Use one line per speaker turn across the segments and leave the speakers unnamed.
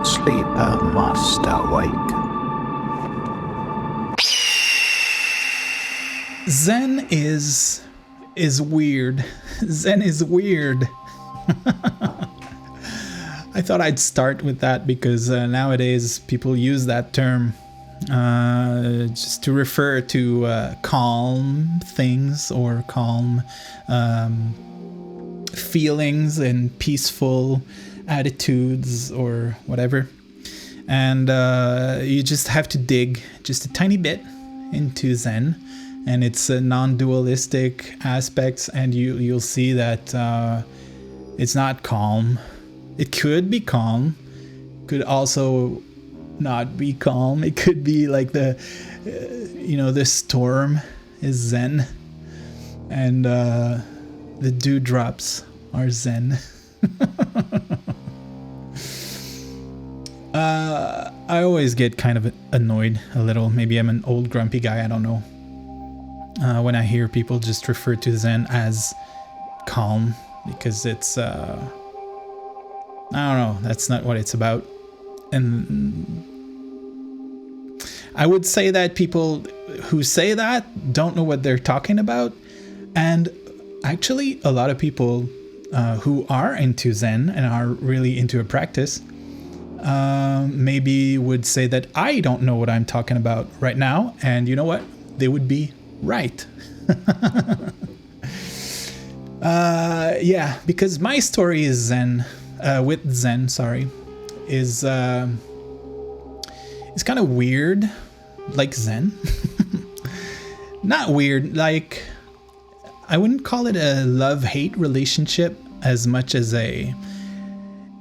sleeper must awake.
Zen is weird. Zen is weird. I thought I'd start with that because nowadays people use that term just to refer to calm things or calm feelings and peaceful attitudes or whatever. And you just have to dig just a tiny bit into Zen and its non-dualistic aspects, and you'll see that it's not calm. It could be calm, could also not be calm. It could be like the storm is Zen, and the dewdrops are Zen. I always get kind of annoyed a little. Maybe I'm an old grumpy guy, I don't know. When I hear people just refer to Zen as calm, because it's, I don't know, that's not what it's about. And I would say that people who say that don't know what they're talking about. And actually, a lot of people who are into Zen and are really into a practice maybe would say that I don't know what I'm talking about right now. And you know what? They would be right. Yeah, because my story is Zen, with Zen, is kind of weird, like Zen. Not weird, like, I wouldn't call it a love-hate relationship as much as a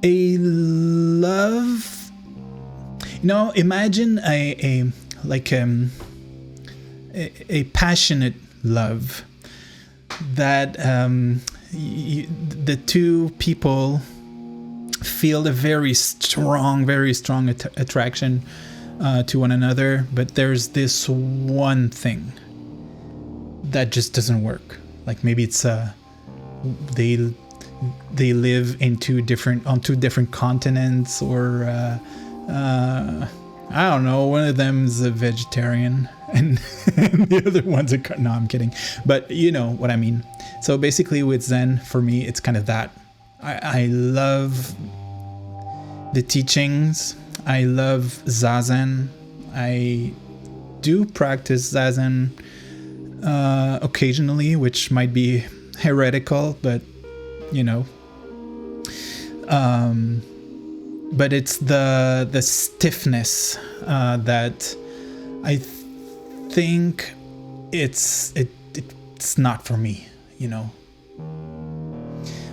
love. Imagine a passionate love that the two people feel a very strong attraction to one another, but there's this one thing that just doesn't work. Like maybe it's they live on two different continents, or I don't know, one of them's a vegetarian and the other one's no, I'm kidding, but you know what I mean. So basically with Zen, for me, it's kind of that. I love the teachings. I love Zazen. I do practice Zazen occasionally, which might be heretical, but but it's the stiffness that I think it's not for me,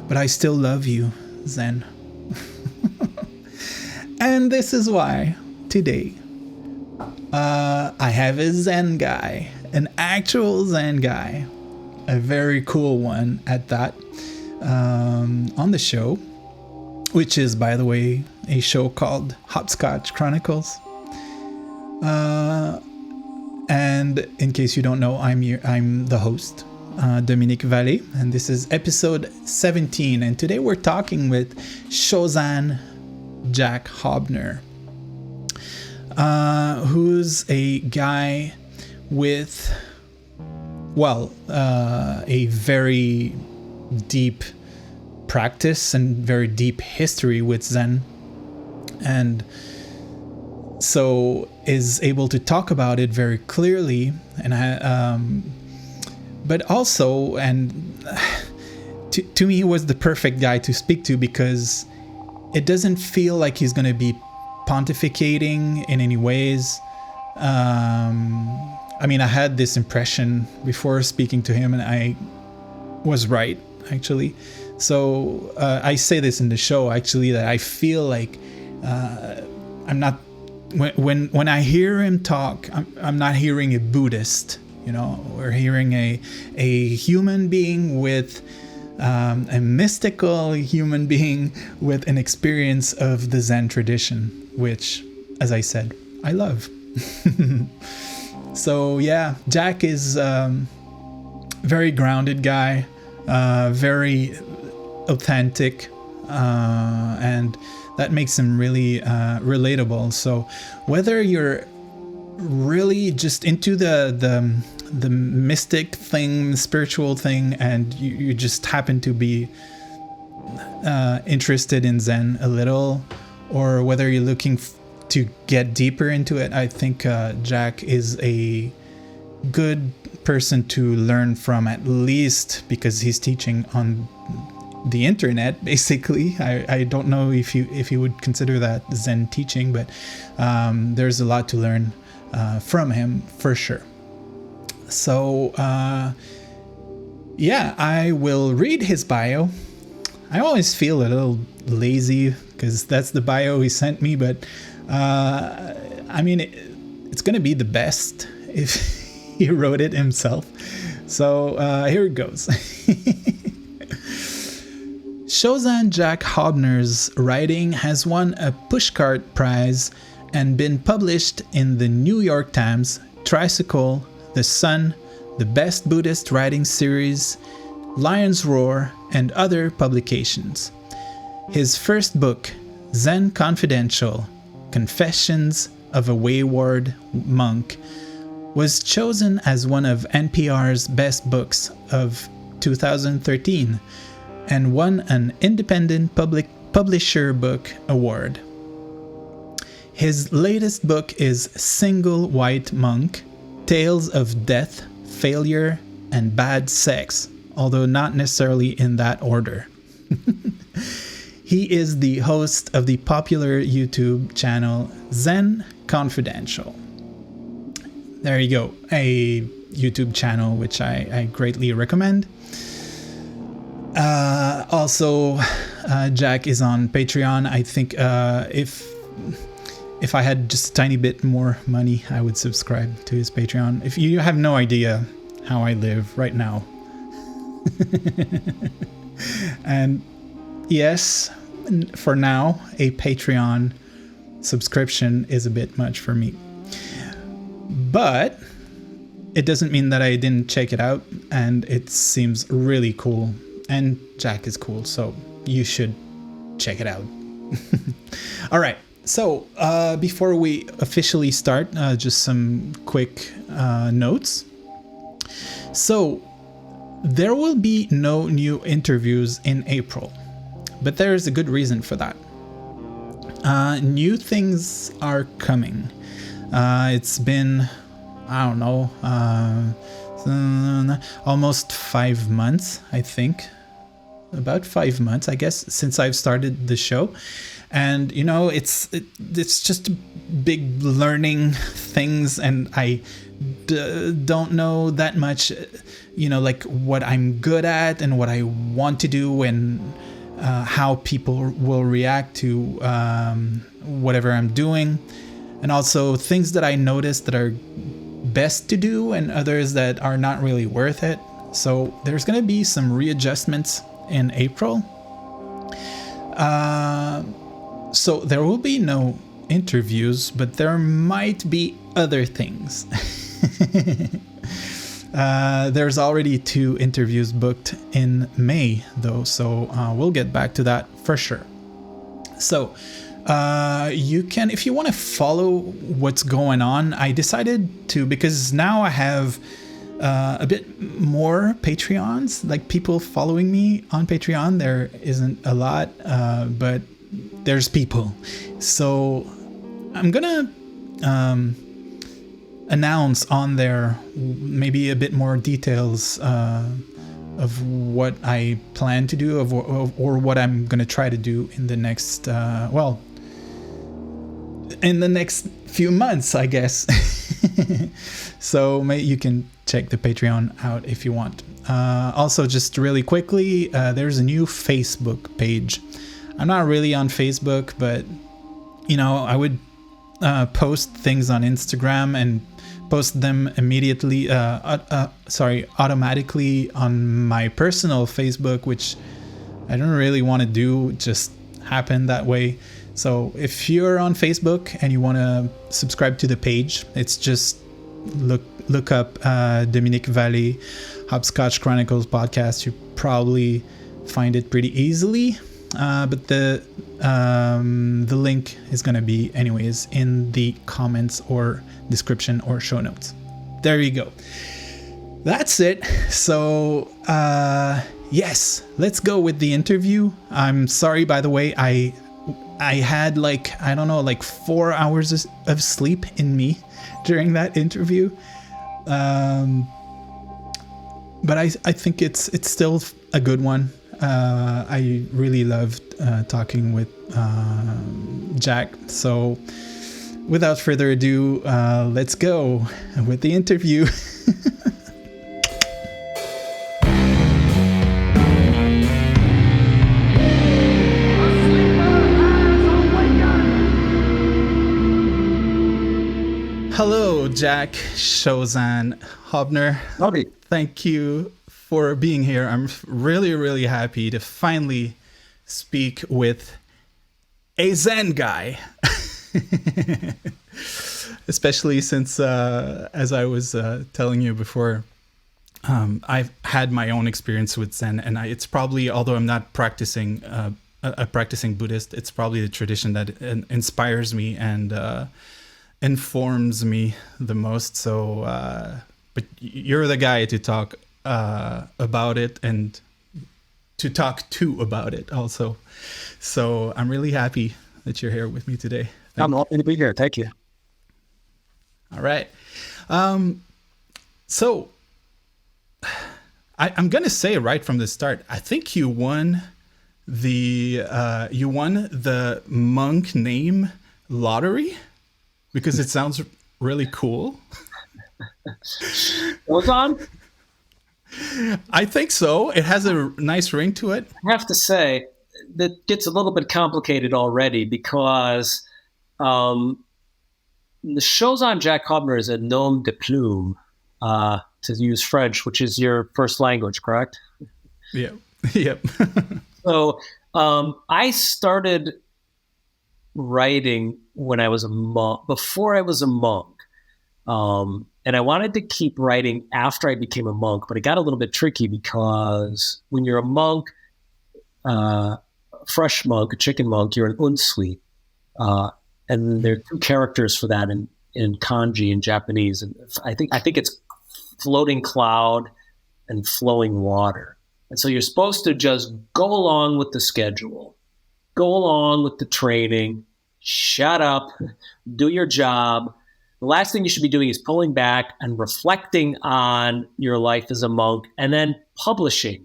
But I still love you, Zen. And this is why today I have a Zen guy, an actual Zen guy, a very cool one at that, on the show, which is, by the way, a show called Hopscotch Chronicles. And in case you don't know, I'm the host, Dominic, and this is episode 17. And today we're talking with Shozan Jack Haubner, who's a guy with, a very deep practice and very deep history with Zen, and so is able to talk about it very clearly, and but also, and to me, he was the perfect guy to speak to, because it doesn't feel like he's going to be pontificating in any ways. I mean, I had this impression before speaking to him, and I was right, actually. So I say this in the show, actually, that I feel like I'm not, when I hear him talk, I'm not hearing a Buddhist, we're hearing a human being with a mystical human being with an experience of the Zen tradition, which, as I said, I love. So yeah, Jack is very grounded guy, very authentic, and that makes him really relatable. So whether you're really just into the mystic thing, spiritual thing, and you just happen to be interested in Zen a little, or whether you're looking to get deeper into it, I think Jack is a good person to learn from, at least because he's teaching on the internet, basically. I don't know if you would consider that Zen teaching, but there's a lot to learn from him for sure. So yeah, I will read his bio. I always feel a little lazy because that's the bio he sent me, but I mean, it's gonna be the best if he wrote it himself. So here it goes. Shozan Jack Haubner's writing has won a Pushcart Prize and been published in the New York Times, Tricycle, The Sun, the Best Buddhist Writing Series, Lion's Roar, and other publications. His first book, Zen Confidential, Confessions of a Wayward Monk, was chosen as one of NPR's best books of 2013 and won an Independent Publisher Book Award. His latest book is Single White Monk, Tales of Death, Failure, and Bad Sex, although not necessarily in that order. He is the host of the popular YouTube channel Zen Confidential. There you go, a YouTube channel which I greatly recommend. Also, Jack is on Patreon. I think if I had just a tiny bit more money, I would subscribe to his Patreon. If you have no idea how I live right now. And yes, for now, a Patreon subscription is a bit much for me. But it doesn't mean that I didn't check it out, and it seems really cool. And Jack is cool, so you should check it out. All right, so before we officially start, just some quick notes. So there will be no new interviews in April, but there is a good reason for that. New things are coming. It's been, I don't know, almost 5 months, I think. About 5 months, I guess, since I've started the show. And, you know, it's just big learning things, and I don't know that much, you know, like what I'm good at and what I want to do, and how people will react to whatever I'm doing. And also things that I noticed that are best to do and others that are not really worth it. So there's going to be some readjustments in April. So there will be no interviews, but there might be other things. There's already 2 interviews booked in May, though, so we'll get back to that for sure. So you can, if you want to follow what's going on, I decided to, because now I have a bit more Patreons, like people following me on Patreon. There isn't a lot, but there's people. So I'm gonna announce on there maybe a bit more details of what I plan to do, or what I'm gonna try to do in the next in the next few months, I guess. So you can check the Patreon out if you want. Also, just really quickly, there's a new Facebook page. I'm not really on Facebook, but you know, I would post things on Instagram and post them immediately, automatically on my personal Facebook, which I don't really want to do. It just happened that way. So if you're on Facebook and you want to subscribe to the page, it's just look up Dominic Valley Hopscotch Chronicles podcast. You probably find it pretty easily. but the link is going to be anyways in the comments or description or show notes. There you go. That's it. So yes, let's go with the interview. I'm sorry, by the way, I had like 4 hours of sleep in me during that interview, but I think it's still a good one. I really loved talking with Jack. So without further ado, let's go with the interview. Hello, Jack Shozan Haubner.
Howdy.
Thank you for being here. I'm really, really happy to finally speak with a Zen guy. Especially since, as I was telling you before, I've had my own experience with Zen, and it's probably, although I'm not practicing a practicing Buddhist, it's probably the tradition that inspires me and informs me the most. So but you're the guy to talk about it and to talk to about it also. So I'm really happy that you're here with me today.
I'm happy to be here. Thank you.
All right. So I'm gonna say right from the start, I think you won the monk name lottery, because it sounds really cool.
Shozan?
I think so. It has a nice ring to it.
I have to say, that gets a little bit complicated already because the Shozan Jack Haubner is a nom de plume, to use French, which is your first language, correct?
Yeah. Yep.
So I started writing when I was a monk, before I was a monk. And I wanted to keep writing after I became a monk, but it got a little bit tricky because when you're a monk, fresh monk, a chicken monk, you're an unsui. And there are two characters for that in kanji in Japanese. And I think it's floating cloud and flowing water. And so you're supposed to just go along with the schedule, go along with the training, shut up, do your job. The last thing you should be doing is pulling back and reflecting on your life as a monk and then publishing.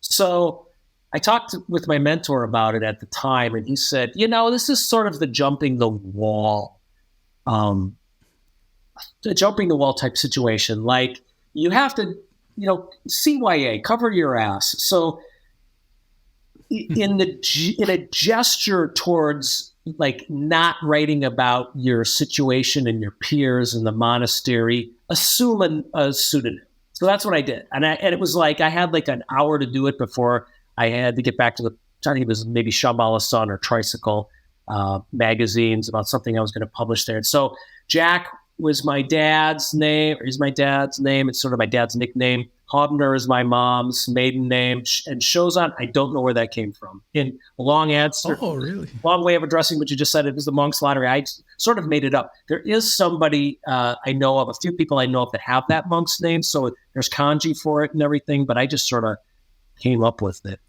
So I talked with my mentor about it at the time, and he said, this is sort of the jumping the wall type situation. Like, you have to, CYA, cover your ass. So in a gesture towards like not writing about your situation and your peers in the monastery, assume a pseudonym. So that's what I did. And it was like, I had like an hour to do it before I had to get back to I think it was maybe Shambhala Sun or Tricycle magazines about something I was going to publish there. And so Jack was my dad's name, or is my dad's name. It's sort of my dad's nickname. Haubner is my mom's maiden name, and Shozan, I don't know where that came from. In a long answer,
really?
Long way of addressing what you just said. It was the monk's lottery. I sort of made it up. There is somebody I know of, a few people I know of that have that monk's name, so there's kanji for it and everything, but I just sort of came up with it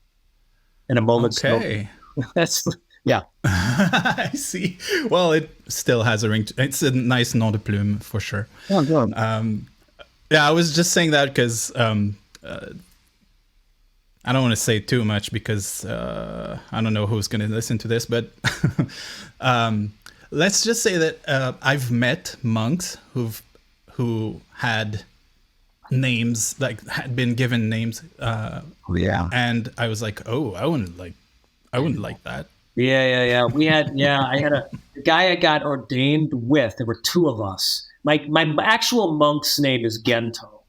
in a moment's
notice.
That's, yeah.
I see. Well, it still has a ring. It's a nice nom de plume for sure.
Oh, good.
Yeah, I was just saying that because I don't want to say too much because I don't know who's going to listen to this, but let's just say that I've met monks who had names, like had been given names.
Yeah.
And I was like, oh, I wouldn't like that.
Yeah. I had a guy I got ordained with. There were two of us. My actual monk's name is Gento,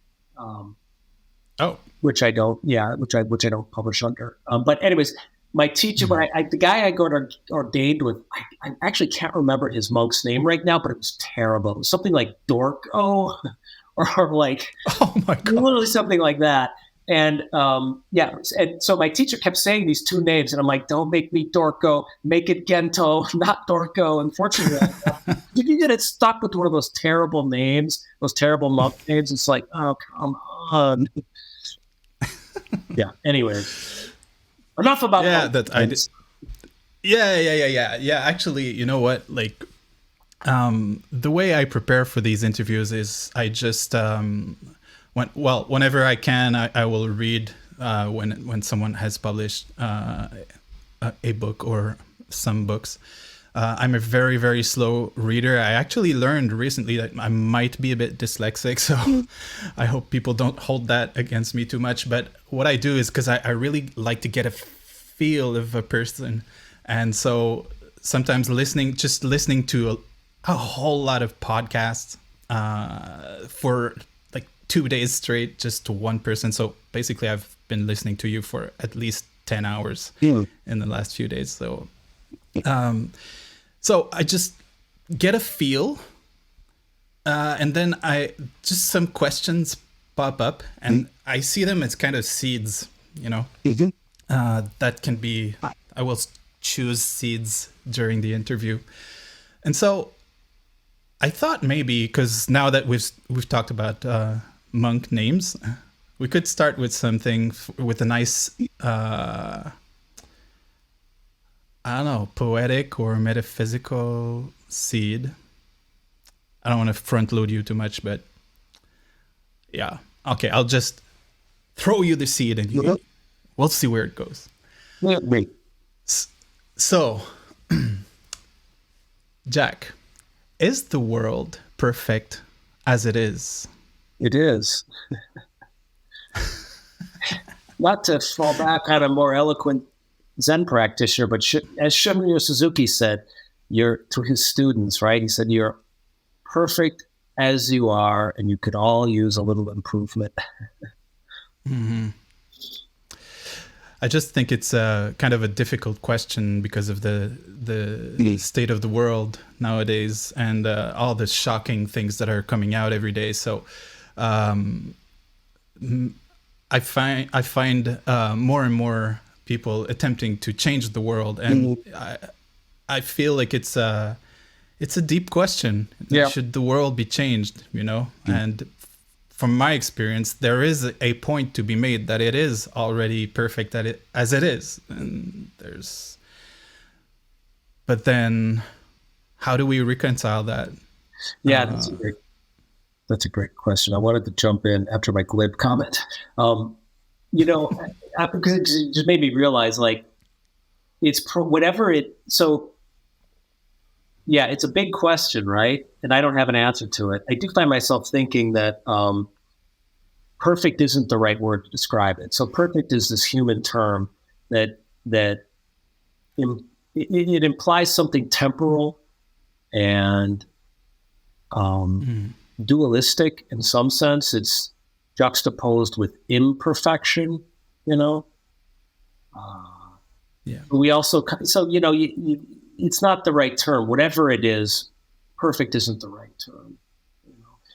which I don't publish under. But anyways, my teacher, the guy I got ordained with, I actually can't remember his monk's name right now, but it was terrible. It was something like Dorko, or like,
oh my God,
literally something like that. And so my teacher kept saying these two names, and I'm like, don't make me Dorko, make it Gento, not Dorko. Unfortunately, you get it stuck with one of those terrible names, those terrible monk names. It's like, oh, come on. Yeah. Anyway, enough about
Yeah. Actually, you know what? Like, the way I prepare for these interviews is I just whenever I can, I will read when someone has published a book or some books. I'm a very, very slow reader. I actually learned recently that I might be a bit dyslexic, so I hope people don't hold that against me too much. But what I do is, because I really like to get a feel of a person, and so sometimes listening to a whole lot of podcasts for like 2 days straight, just to one person. So basically, I've been listening to you for at least 10 hours in the last few days. So, so I just get a feel, and then some questions pop up, and I see them as kind of seeds, that can be. I will choose seeds during the interview, and so I thought maybe, because now that we've talked about monk names, we could start with something with a nice, I don't know, poetic or metaphysical seed. I don't want to front load you too much, but yeah. Okay, I'll just throw you the seed and we'll see where it goes.
Wait.
So, Jack, is the world perfect as it is?
It is. Not to fall back on a more eloquent Zen practitioner, but as Shunryu Suzuki said, to his students, right? He said, you're perfect as you are, and you could all use a little improvement.
Mm-hmm. I just think it's kind of a difficult question because of the state of the world nowadays, and all the shocking things that are coming out every day. So I find more and more people attempting to change the world, and I feel like it's a deep question.
Yeah.
Should the world be changed? And from my experience, there is a point to be made that it is already perfect as it is, and but then how do we reconcile that?
Yeah, that's a great question. I wanted to jump in after my glib comment. Because it just made me realize, like, it's a big question, right? And I don't have an answer to it. I do find myself thinking that perfect isn't the right word to describe it. So perfect is this human term that it implies something temporal and dualistic in some sense. It's juxtaposed with imperfection,
Yeah.
We also, it's not the right term. Whatever it is, perfect isn't the right term.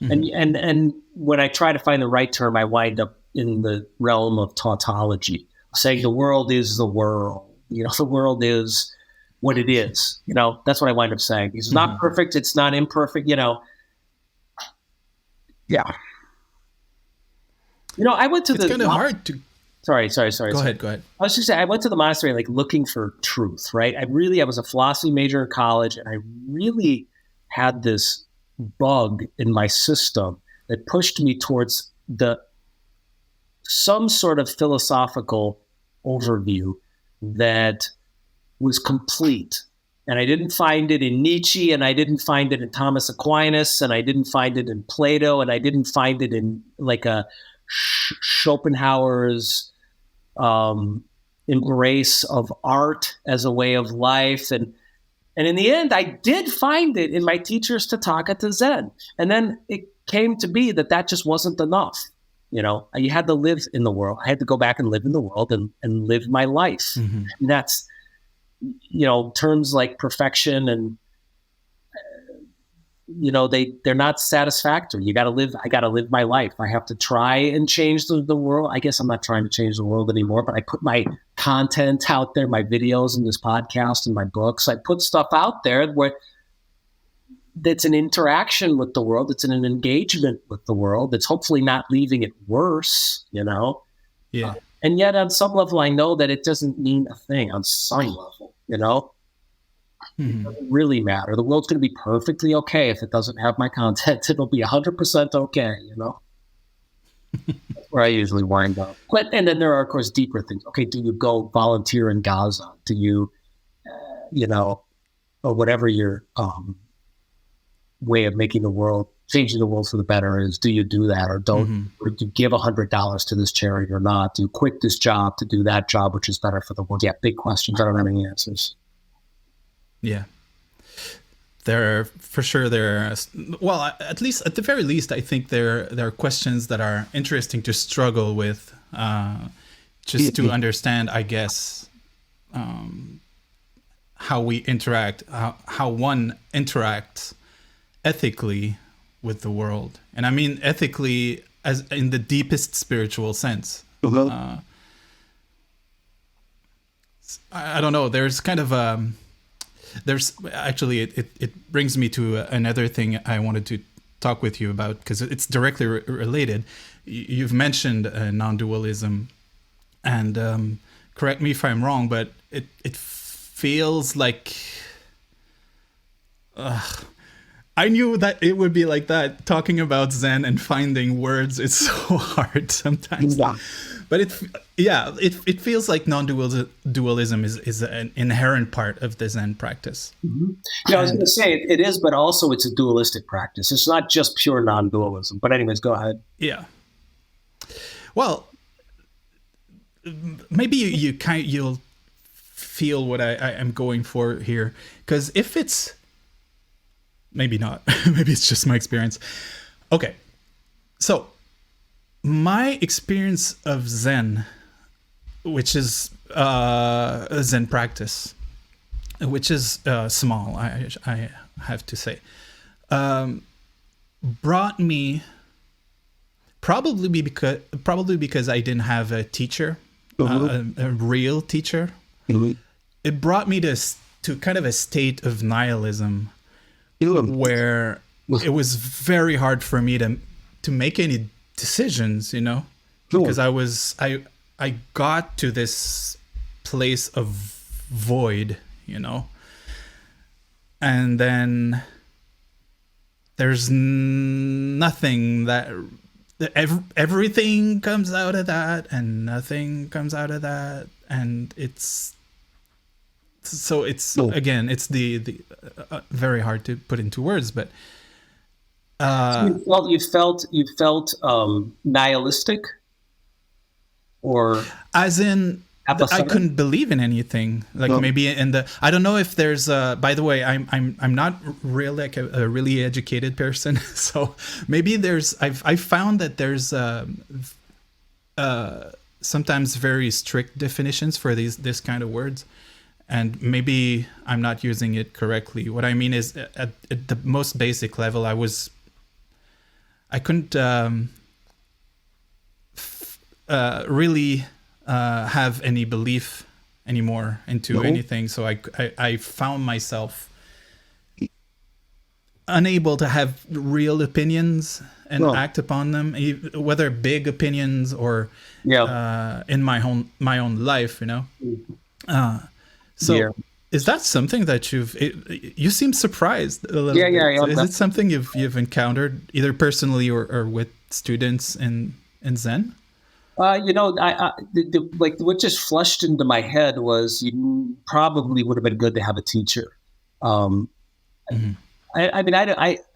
Mm-hmm. And when I try to find the right term, I wind up in the realm of tautology, saying the world is the world. The world is what it is. That's what I wind up saying. It's not perfect. It's not imperfect. Yeah. I went to
it's kind of hard to.
Sorry.
Go ahead.
I was just saying, I went to the monastery like looking for truth, right? I was a philosophy major in college, and I really had this bug in my system that pushed me towards some sort of philosophical overview that was complete. And I didn't find it in Nietzsche, and I didn't find it in Thomas Aquinas, and I didn't find it in Plato, and I didn't find it in like a Schopenhauer's embrace of art as a way of life. And in the end, I did find it in my teacher's Tathagata Zen. And then it came to be that just wasn't enough. You had to live in the world. I had to go back and live in the world and live my life. Mm-hmm. And that's, terms like perfection and they're not satisfactory. I got to live my life. I have to try and change the world. I guess I'm not trying to change the world anymore, but I put my content out there, my videos and this podcast and my books. I put stuff out there where that's an interaction with the world. It's an engagement with the world. It's hopefully not leaving it worse,
Yeah.
And yet on some level, I know that it doesn't mean a thing on some level, It doesn't really matter. The world's going to be perfectly okay if it doesn't have my content. It'll be 100% okay, That's where I usually wind up. And then there are, of course, deeper things. Okay, do you go volunteer in Gaza? Do you, or whatever your way of changing the world for the better is, do you do that or don't? Or do you give $100 to this charity or not? Do you quit this job to do that job, which is better for the world? Yeah, big questions. I don't have any answers.
Yeah. Well, at least, at the very least, I think there are questions that are interesting to struggle with, just to understand, I guess, how we interact, how one interacts ethically with the world. And I mean ethically as in the deepest spiritual sense. I don't know, there's kind of there's actually it brings me to another thing I wanted to talk with you about, because it's directly related. You've mentioned non-dualism, and correct me if I'm wrong, but it feels like I knew that it would be like that. Talking about Zen and finding words, it's so hard sometimes.
Yeah.
But it feels like non-dualism is an inherent part of the Zen practice.
Mm-hmm. Yeah, I was going to say it is, but also it's a dualistic practice. It's not just pure non-dualism. But anyways, go ahead.
Yeah. Well, maybe you'll feel what I am going for here, because if it's maybe not, maybe it's just my experience. Okay, so my experience of Zen, which is a Zen practice, which is small, I have to say, brought me probably because I didn't have a teacher, a real teacher. It brought me to kind of a state of nihilism, where it was very hard for me to make any decisions, because I got to this place of void, and then there's nothing that everything comes out of that and nothing comes out of that, and it's again, it's the very hard to put into words, but
so you felt nihilistic, or
as in
apathetic?
I couldn't believe in anything. Like maybe in the, I don't know if there's by the way, I'm not really like a really educated person, so maybe I found that there's sometimes very strict definitions for this kind of words. And maybe I'm not using it correctly. What I mean is, at the most basic level, I couldn't really have any belief anymore into anything. So I found myself unable to have real opinions and act upon them, whether big opinions or in my own life, So is that something that you seem surprised a little bit.
Yeah.
So is it something you've encountered either personally or with students in Zen?
What just flushed into my head was you probably would have been good to have a teacher. I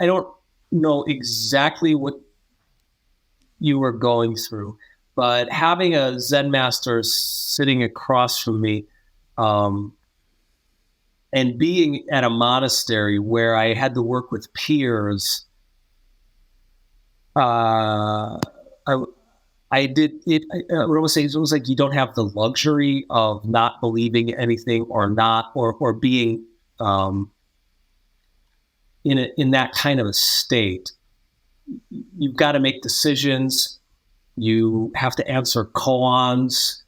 don't know exactly what you were going through, but having a Zen master sitting across from me, and being at a monastery where I had to work with peers, I did it. I would say it was like you don't have the luxury of not believing anything or being in that kind of a state, you've got to make decisions. You have to answer koans.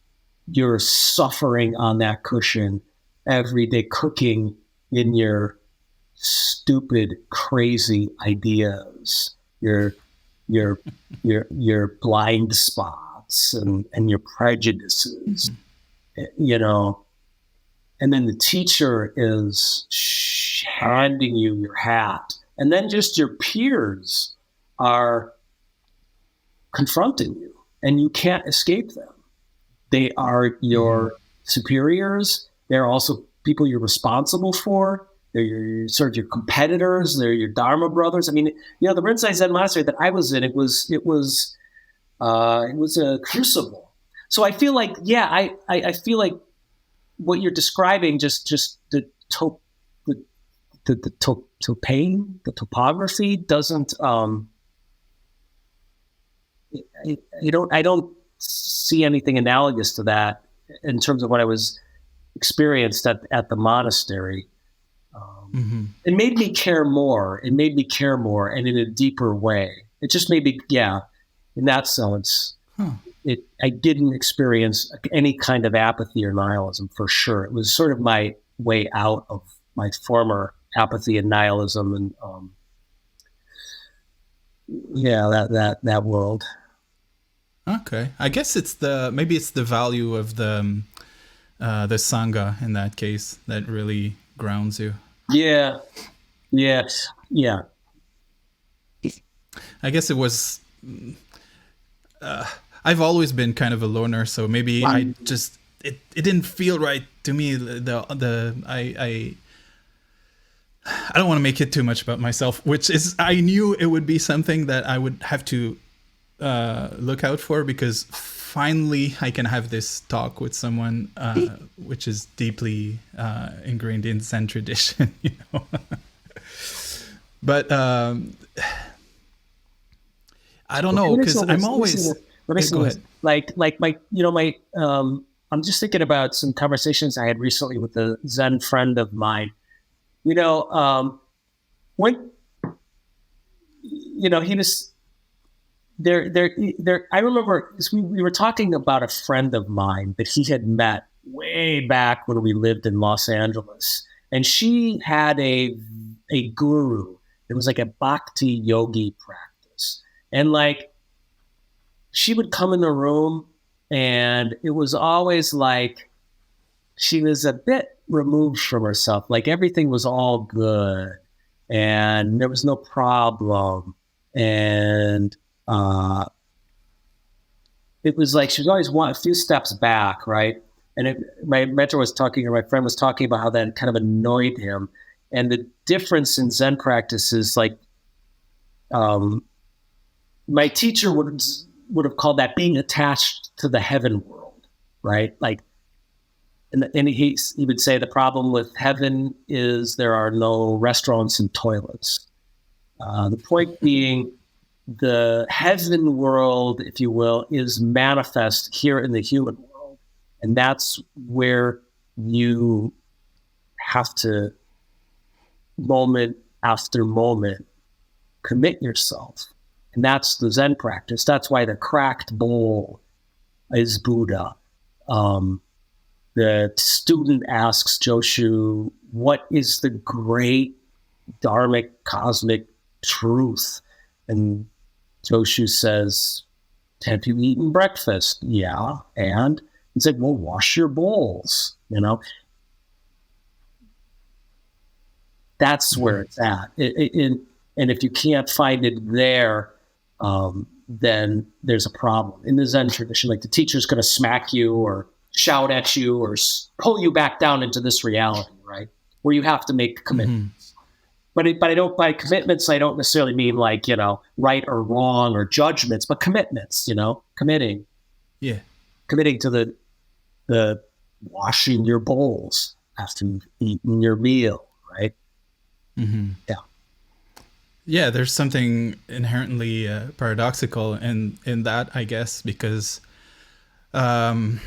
You're suffering on that cushion every day, cooking in your stupid, crazy ideas, your blind spots and your prejudices, you know. And then the teacher is handing you your hat, and then just your peers are confronting you, and you can't escape them. They are your superiors. They're also people you're responsible for. They're your competitors. They're your Dharma brothers. I mean, you know, the Rinzai Zen monastery that I was in, it was a crucible. So I feel like, I feel like what you're describing, just the topography doesn't. I don't see anything analogous to that in terms of what I was experienced at the monastery. It made me care more. And in a deeper way. It just made me, in that sense, I didn't experience any kind of apathy or nihilism for sure. It was sort of my way out of my former apathy and nihilism, and that world.
Okay, I guess maybe it's the value of the sangha in that case that really grounds you.
Yeah.
I guess it was. I've always been kind of a loner, so maybe it didn't feel right to me. I don't want to make it too much about myself, which is I knew it would be something that I would have to look out for, because finally I can have this talk with someone which is deeply ingrained in Zen tradition, you know. But I don't know, because I'm always.
Let me say this. Like my, you know, my. I'm just thinking about some conversations I had recently with a Zen friend of mine. You know, when, you know, he was there. I remember we were talking about a friend of mine that he had met way back when we lived in Los Angeles, and she had a guru. It was like a bhakti yogi practice, and like she would come in the room, and it was always like she was a bit removed from herself. Like everything was all good and there was no problem. And it was like she was always a few steps back, right? And my mentor was talking, or my friend was talking about how that kind of annoyed him. And the difference in Zen practice is like, my teacher would have called that being attached to the heaven world, right? Like, and he would say the problem with heaven is there are no restaurants and toilets. The point being, the heaven world, if you will, is manifest here in the human world. And that's where you have to, moment after moment, commit yourself. And that's the Zen practice. That's why the cracked bowl is Buddha. The student asks Joshu, what is the great dharmic cosmic truth? And Joshu says, have you eaten breakfast? Yeah. And he's like, well, wash your bowls, you know? That's where it's at. And if you can't find it there, then there's a problem. In the Zen tradition, like the teacher's going to smack you or shout at you or pull you back down into this reality, right? Where you have to make commitments. But I don't, by commitments, I don't necessarily mean like, you know, right or wrong or judgments, but commitments, you know, committing. Yeah. Committing to the washing your bowls after you've eaten your meal, right? Mm-hmm. Yeah.
Yeah, there's something inherently paradoxical in that, I guess, because I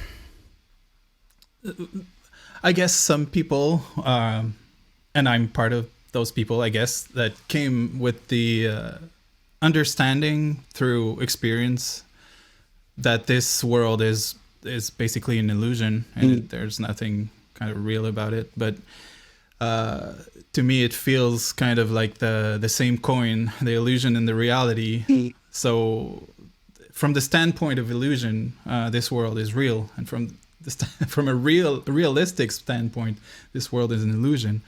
guess some people, and I'm part of those people, I guess, that came with the understanding through experience that this world is basically an illusion and there's nothing kind of real about it. But to me, it feels kind of like the same coin, the illusion and the reality. So from the standpoint of illusion, this world is real, and from a realistic standpoint, this world is an illusion.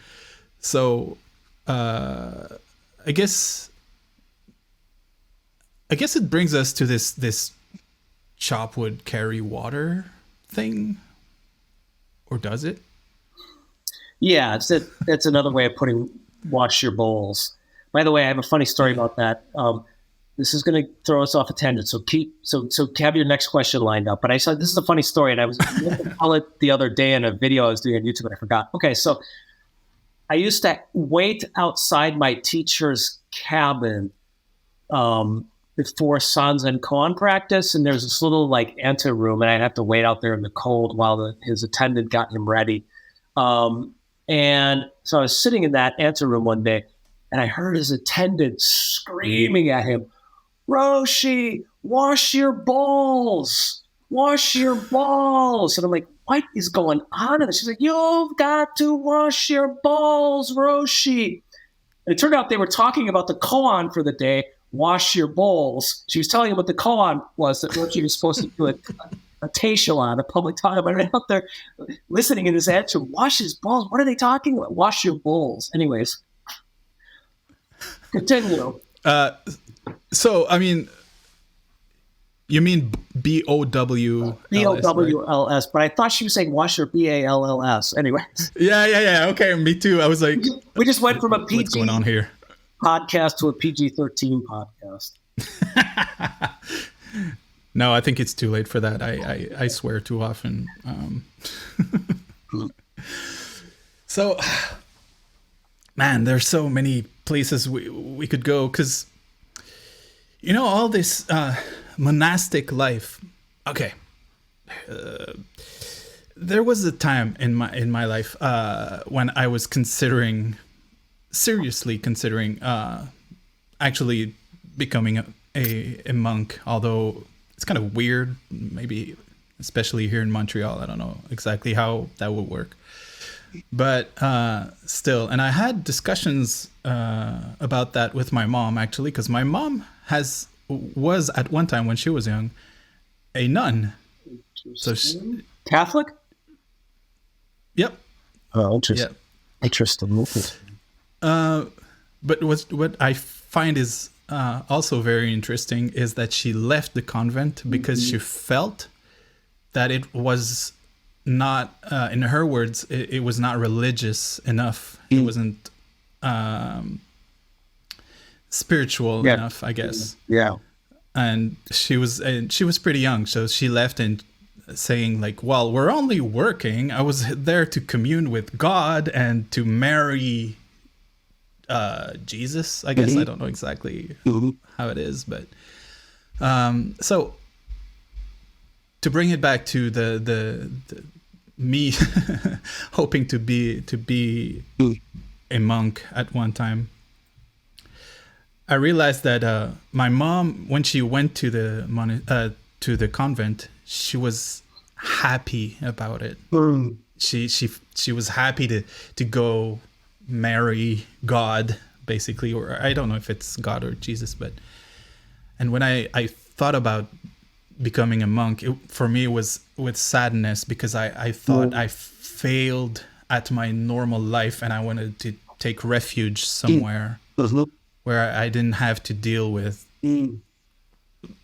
So I guess it brings us to this chop wood, carry water thing, or does it?
Yeah, that's another way of putting wash your bowls. By the way, I have a funny story about that. This is going to throw us off a tangent, so have your next question lined up. But I said this is a funny story, and I was going to tell it the other day in a video I was doing on YouTube, and I forgot. Okay, so I used to wait outside my teacher's cabin before Sanzen koan practice, and there's this little like ante room, and I'd have to wait out there in the cold while his attendant got him ready. And so I was sitting in that ante room one day, and I heard his attendant screaming at him, "Roshi, wash your balls! Wash your balls!" And I'm like, what is going on? And she's like, "You've got to wash your balls, Roshi." And it turned out they were talking about the koan for the day, wash your bowls. She was telling him what the koan was, that Roshi was supposed to do a teishala, a public talk. But right out there listening in his answer, wash his balls. What are they talking about? Wash your bowls. Anyways, continue.
So, I mean, you mean BOWLS,
BOWLS, but I thought she was saying wash your BALLS. Anyways.
Yeah. Okay, me too. I was like,
we just went from a PG
what's going on here?
Podcast to a PG-13 podcast.
No, I think it's too late for that. I swear too often. So, man, there's so many places we could go, because, you know, all this monastic life. Okay, there was a time in my life when I was seriously considering actually becoming a monk, although it's kind of weird, maybe especially here in Montreal. I don't know exactly how that would work, but still. And I had discussions about that with my mom, actually, because my mom was at one time when she was young a nun. So
Catholic?
Yep.
Oh, interesting.
Yep.
Interesting.
But what I find is also very interesting is that she left the convent because she felt that it was not, in her words, it was not religious enough. It wasn't spiritual enough, I guess.
Yeah.
And she was pretty young, so she left and saying like, well, we're only working. I was there to commune with God and to marry Jesus, I guess. I don't know exactly how it is, but so to bring it back to the me hoping to be a monk at one time, I realized that my mom, when she went to the convent, she was happy about it. She was happy to go marry God, basically, or I don't know if it's God or Jesus, and when I thought about becoming a monk, for me it was with sadness, because I thought I failed at my normal life, and I wanted to take refuge somewhere where I didn't have to deal with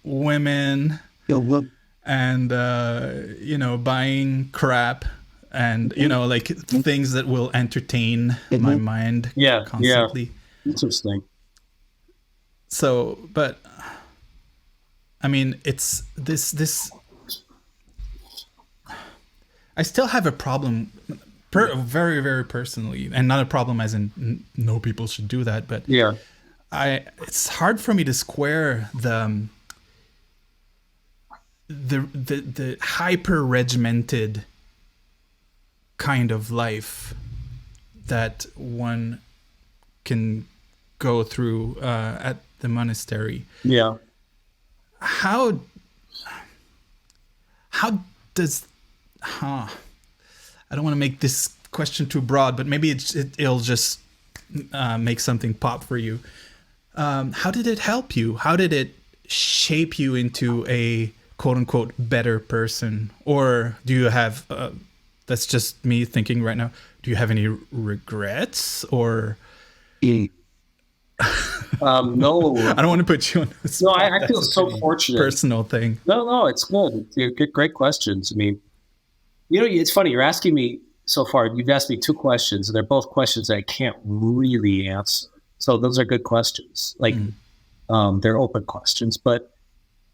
women and buying crap and like things that will entertain my mind constantly.
Interesting.
So, but I mean, it's this I still have a problem, very, very personally, and not a problem as in no people should do that, but it's hard for me to square the hyper regimented kind of life that one can go through at the monastery.
Yeah.
How does I don't want to make this question too broad, but maybe it'll just make something pop for you. How did it help you? How did it shape you into a quote unquote better person? Or do you have that's just me thinking right now, do you have any regrets or
no.
I don't want to put you on the spot.
No, I feel so fortunate.
Personal thing.
No, it's good. Great questions. I mean, it's funny. You're asking me so far. You've asked me two questions, and they're both questions that I can't really answer. So those are good questions. Like, they're open questions. But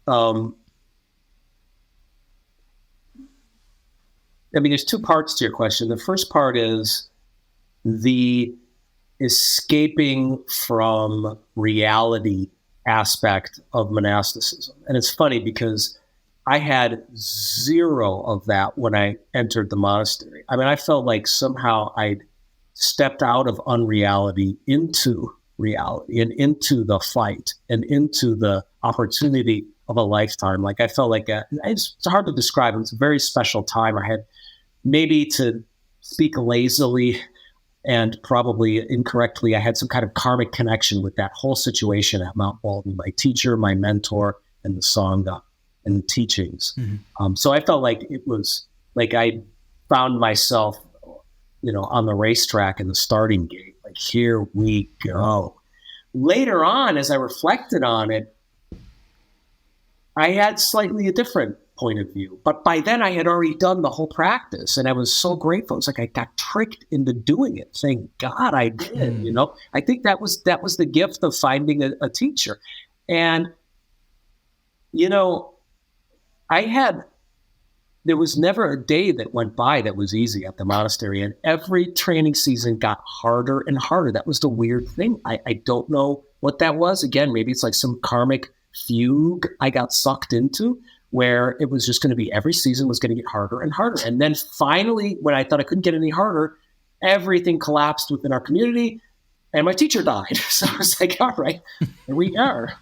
I mean, there's two parts to your question. The first part is the escaping from reality aspect of monasticism. And it's funny because I had zero of that when I entered the monastery. I mean, I felt like somehow I'd stepped out of unreality into reality and into the fight and into the opportunity of a lifetime. Like I felt like it's hard to describe. It was a very special time. I had, maybe to speak lazily and probably incorrectly, I had some kind of karmic connection with that whole situation at Mount Walden, my teacher, my mentor, and the Sangha and the teachings. So I felt like it was like I found myself, on the racetrack in the starting gate. Like, here we go. Later on, as I reflected on it, I had slightly a different point of view. But by then I had already done the whole practice and I was so grateful. It's like I got tricked into doing it. Thank God I did, I think that was the gift of finding a teacher. And, there was never a day that went by that was easy at the monastery. And every training season got harder and harder. That was the weird thing. I don't know what that was. Again, maybe it's like some karmic fugue I got sucked into, where it was just going to be every season was going to get harder and harder. And then finally, when I thought I couldn't get any harder, everything collapsed within our community and my teacher died. So I was like, all right, here we are.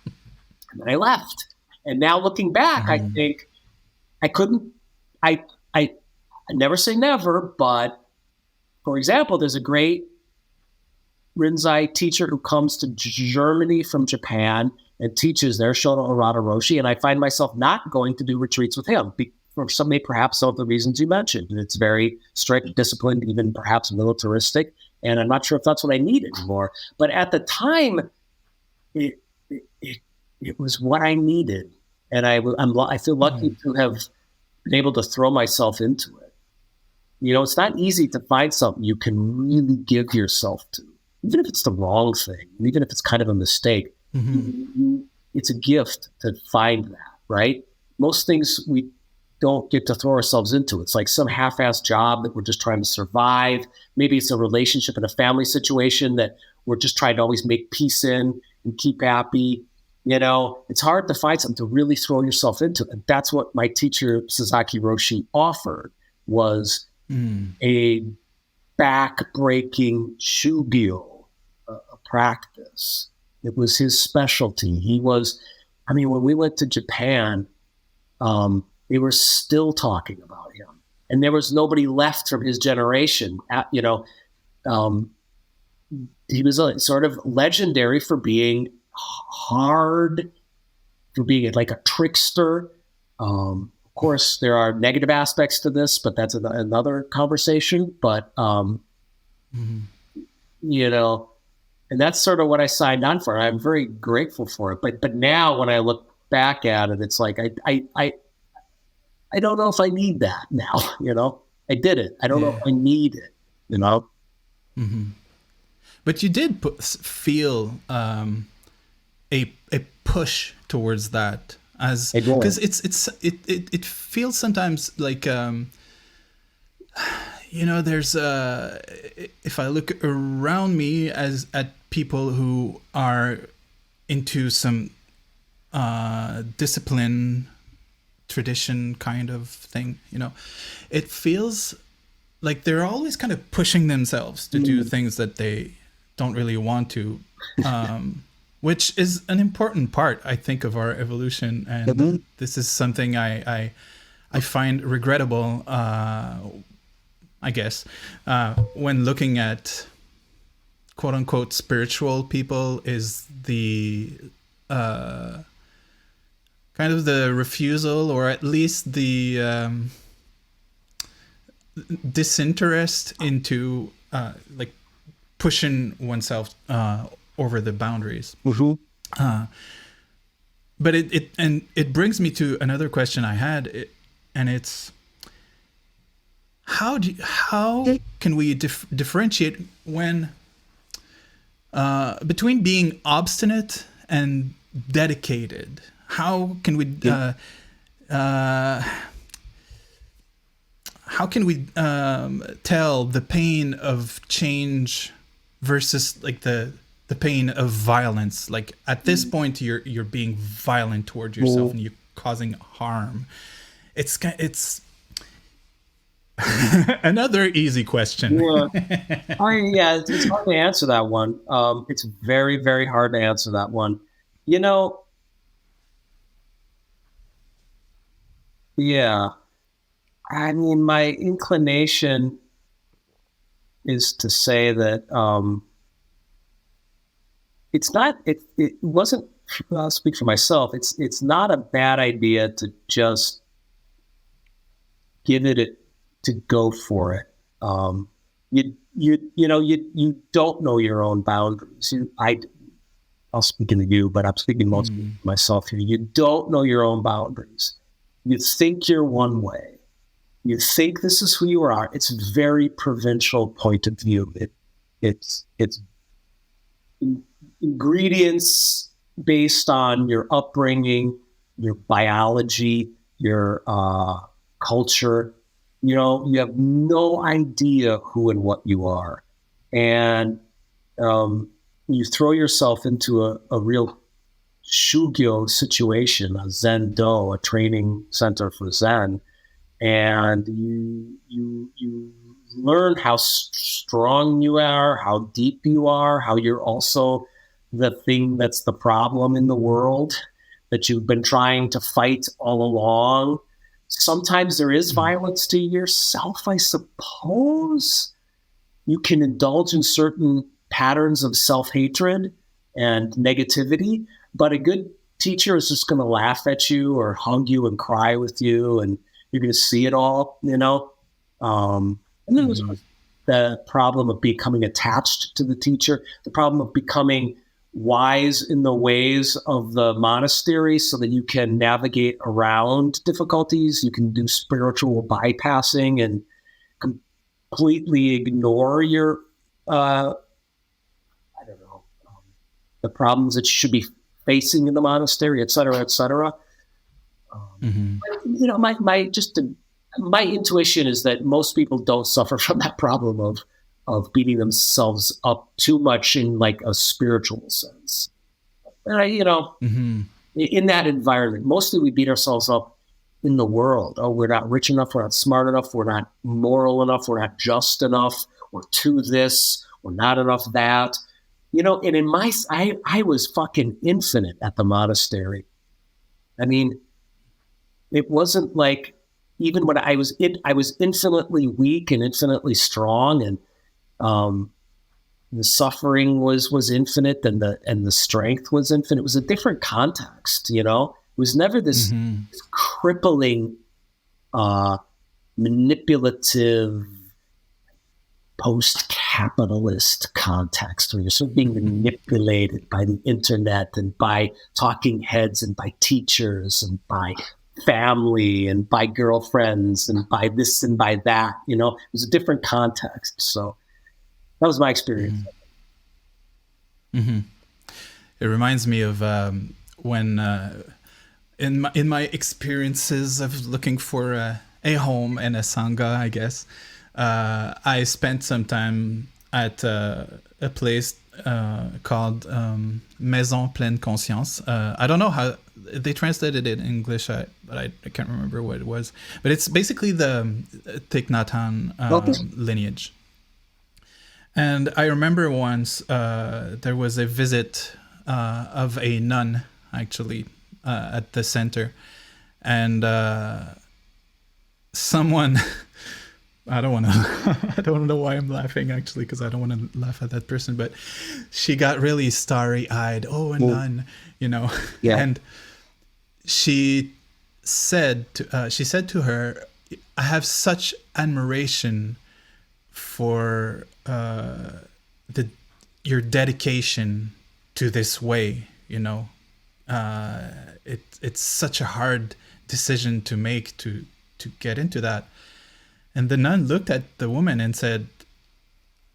And then I left. And now looking back, I think I couldn't, I never say never, but for example, there's a great Rinzai teacher who comes to Germany from Japan and teaches there, Shoto Arata Roshi, and I find myself not going to do retreats with him for perhaps some of the reasons you mentioned. It's very strict, disciplined, even perhaps militaristic, and I'm not sure if that's what I need anymore. But at the time, it was what I needed, and I feel lucky to have been able to throw myself into it. It's not easy to find something you can really give yourself to, even if it's the wrong thing, even if it's kind of a mistake. It's a gift to find that, right? Most things we don't get to throw ourselves into. It's like some half-assed job that we're just trying to survive. Maybe it's a relationship in a family situation that we're just trying to always make peace in and keep happy. It's hard to find something to really throw yourself into. And that's what my teacher, Sasaki Roshi, offered, was a back-breaking shugyo, a practice. It was his specialty. When we went to Japan, they were still talking about him. And there was nobody left from his generation. He was sort of legendary for being hard, for being like a trickster. Of course, there are negative aspects to this, but that's another conversation. But, and that's sort of what I signed on for. I'm very grateful for it. But now when I look back at it, it's like I don't know if I need that now. I did it. I don't know if I need it.
But you did feel a push towards that, as because it feels sometimes like there's if I look around me at people who are into some discipline, tradition kind of thing, it feels like they're always kind of pushing themselves to do things that they don't really want to, which is an important part, I think, of our evolution. And this is something I find regrettable, I guess, when looking at quote unquote spiritual people, is the kind of the refusal, or at least the disinterest into like pushing oneself over the boundaries. But it brings me to another question I had, and it's how can we differentiate when between being obstinate and dedicated? How can we tell the pain of change versus like the pain of violence? Like at this point, you're being violent towards yourself and you're causing harm. It's another easy question.
It's hard to answer that one. It's very, very hard to answer that one. I mean, my inclination is to say that it's not. It wasn't. I'll speak for myself. It's not a bad idea to just give it to go for it. You don't know your own boundaries. I'll speak to you, but I'm speaking mostly to myself here. You don't know your own boundaries. You think you're one way. You think this is who you are. It's a very provincial point of view. It's ingredients based on your upbringing, your biology, your culture. You have no idea who and what you are. And you throw yourself into a real shugyo situation, a Zen-do, a training center for Zen, and you learn how strong you are, how deep you are, how you're also the thing that's the problem in the world that you've been trying to fight all along. Sometimes there is violence to yourself, I suppose. You can indulge in certain patterns of self-hatred and negativity, but a good teacher is just going to laugh at you or hug you and cry with you, and you're going to see it all, And then there's the problem of becoming attached to the teacher, the problem of becoming wise in the ways of the monastery so that you can navigate around difficulties. You can do spiritual bypassing and completely ignore your, the problems that you should be facing in the monastery, et cetera, et cetera. My intuition is that most people don't suffer from that problem of beating themselves up too much in like a spiritual sense. And in that environment, mostly we beat ourselves up in the world. Oh, we're not rich enough. We're not smart enough. We're not moral enough. We're not just enough. We're too this. We're not enough that. And in I was fucking infinite at the monastery. I mean, it wasn't like, even when I was infinitely weak and infinitely strong, and the suffering was infinite, and the strength was infinite. It was a different context, It was never this crippling, manipulative, post-capitalist context where you're sort of being manipulated by the internet and by talking heads and by teachers and by family and by girlfriends and by this and by that. It was a different context. So that was my experience.
It reminds me of when in my experiences of looking for a home and a sangha, I guess, I spent some time at a place called Maison Pleine Conscience. I don't know how they translated it in English, but I can't remember what it was. But it's basically the Thich Nhat Hanh lineage. And I remember once there was a visit of a nun, actually, at the center. And someone... I don't know why I'm laughing, actually, because I don't want to laugh at that person. But she got really starry-eyed. Oh, a nun,
Yeah.
And she said to her, I have such admiration for your dedication to this way. It's such a hard decision to make to get into that. And the nun looked at the woman and said,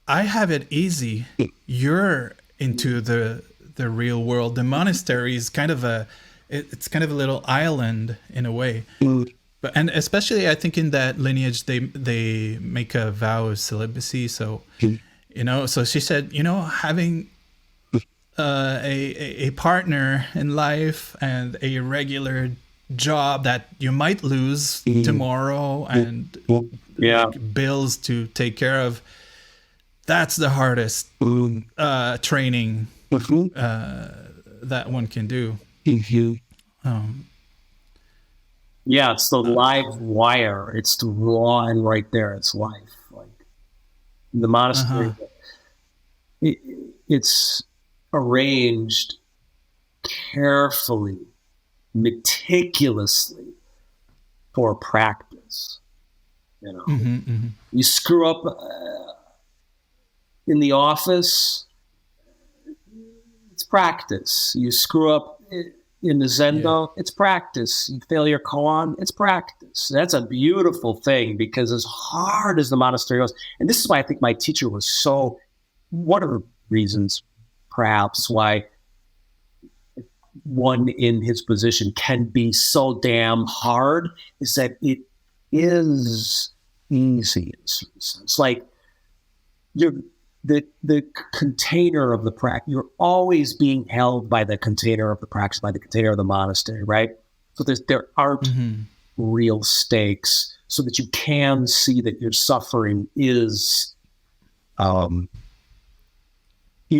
I have it easy. You're into the real world. The monastery is kind of a little island in a way. And especially I think in that lineage, they make a vow of celibacy. So, so she said, having a partner in life and a regular job that you might lose tomorrow and bills to take care of, that's the hardest training that one can do.
It's the live wire. It's the raw and right there. It's life. Like the monastery, it's arranged carefully, meticulously for practice. You screw up in the office, it's practice. You screw up in the Zendo, it's practice. You fail your koan, it's practice. That's a beautiful thing, because as hard as the monastery was, and this is why I think my teacher was so, one of the reasons perhaps why one in his position can be so damn hard, is that it is easy in a certain sense. Like you're the container of the practice. You're always being held by the container of the practice, by the container of the monastery, right? So there aren't real stakes, so that you can see that your suffering is, you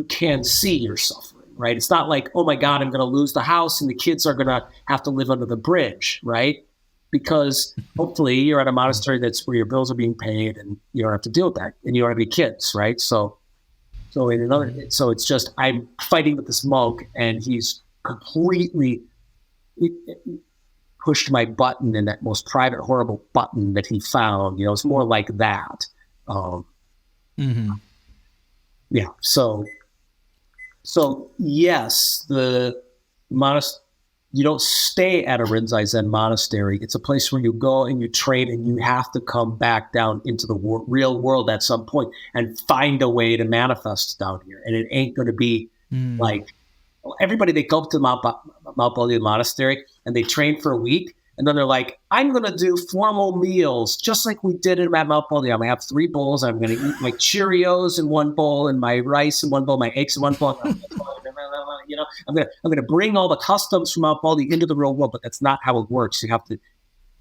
can see your suffering, right? It's not like, oh my God, I'm going to lose the house and the kids are going to have to live under the bridge, right? Because hopefully you're at a monastery that's where your bills are being paid and you don't have to deal with that, and you don't have any kids, right? So it's just, I'm fighting with this monk and he's completely pushed my button in that most private, horrible button that he found. It's more like that. Yeah. So yes, the monastery, you don't stay at a Rinzai Zen monastery. It's a place where you go and you train, and you have to come back down into the real world at some point and find a way to manifest down here. And it ain't going to be like everybody. They go up to Mount Bodhi Monastery and they train for a week. And then they're like, I'm going to do formal meals, just like we did at Mount Bodhi. I'm going to have 3 bowls. I'm going to eat my Cheerios in one bowl and my rice in one bowl, my eggs in one bowl. I'm going to bring all the customs from Mount Baldy into the real world, but that's not how it works. You have to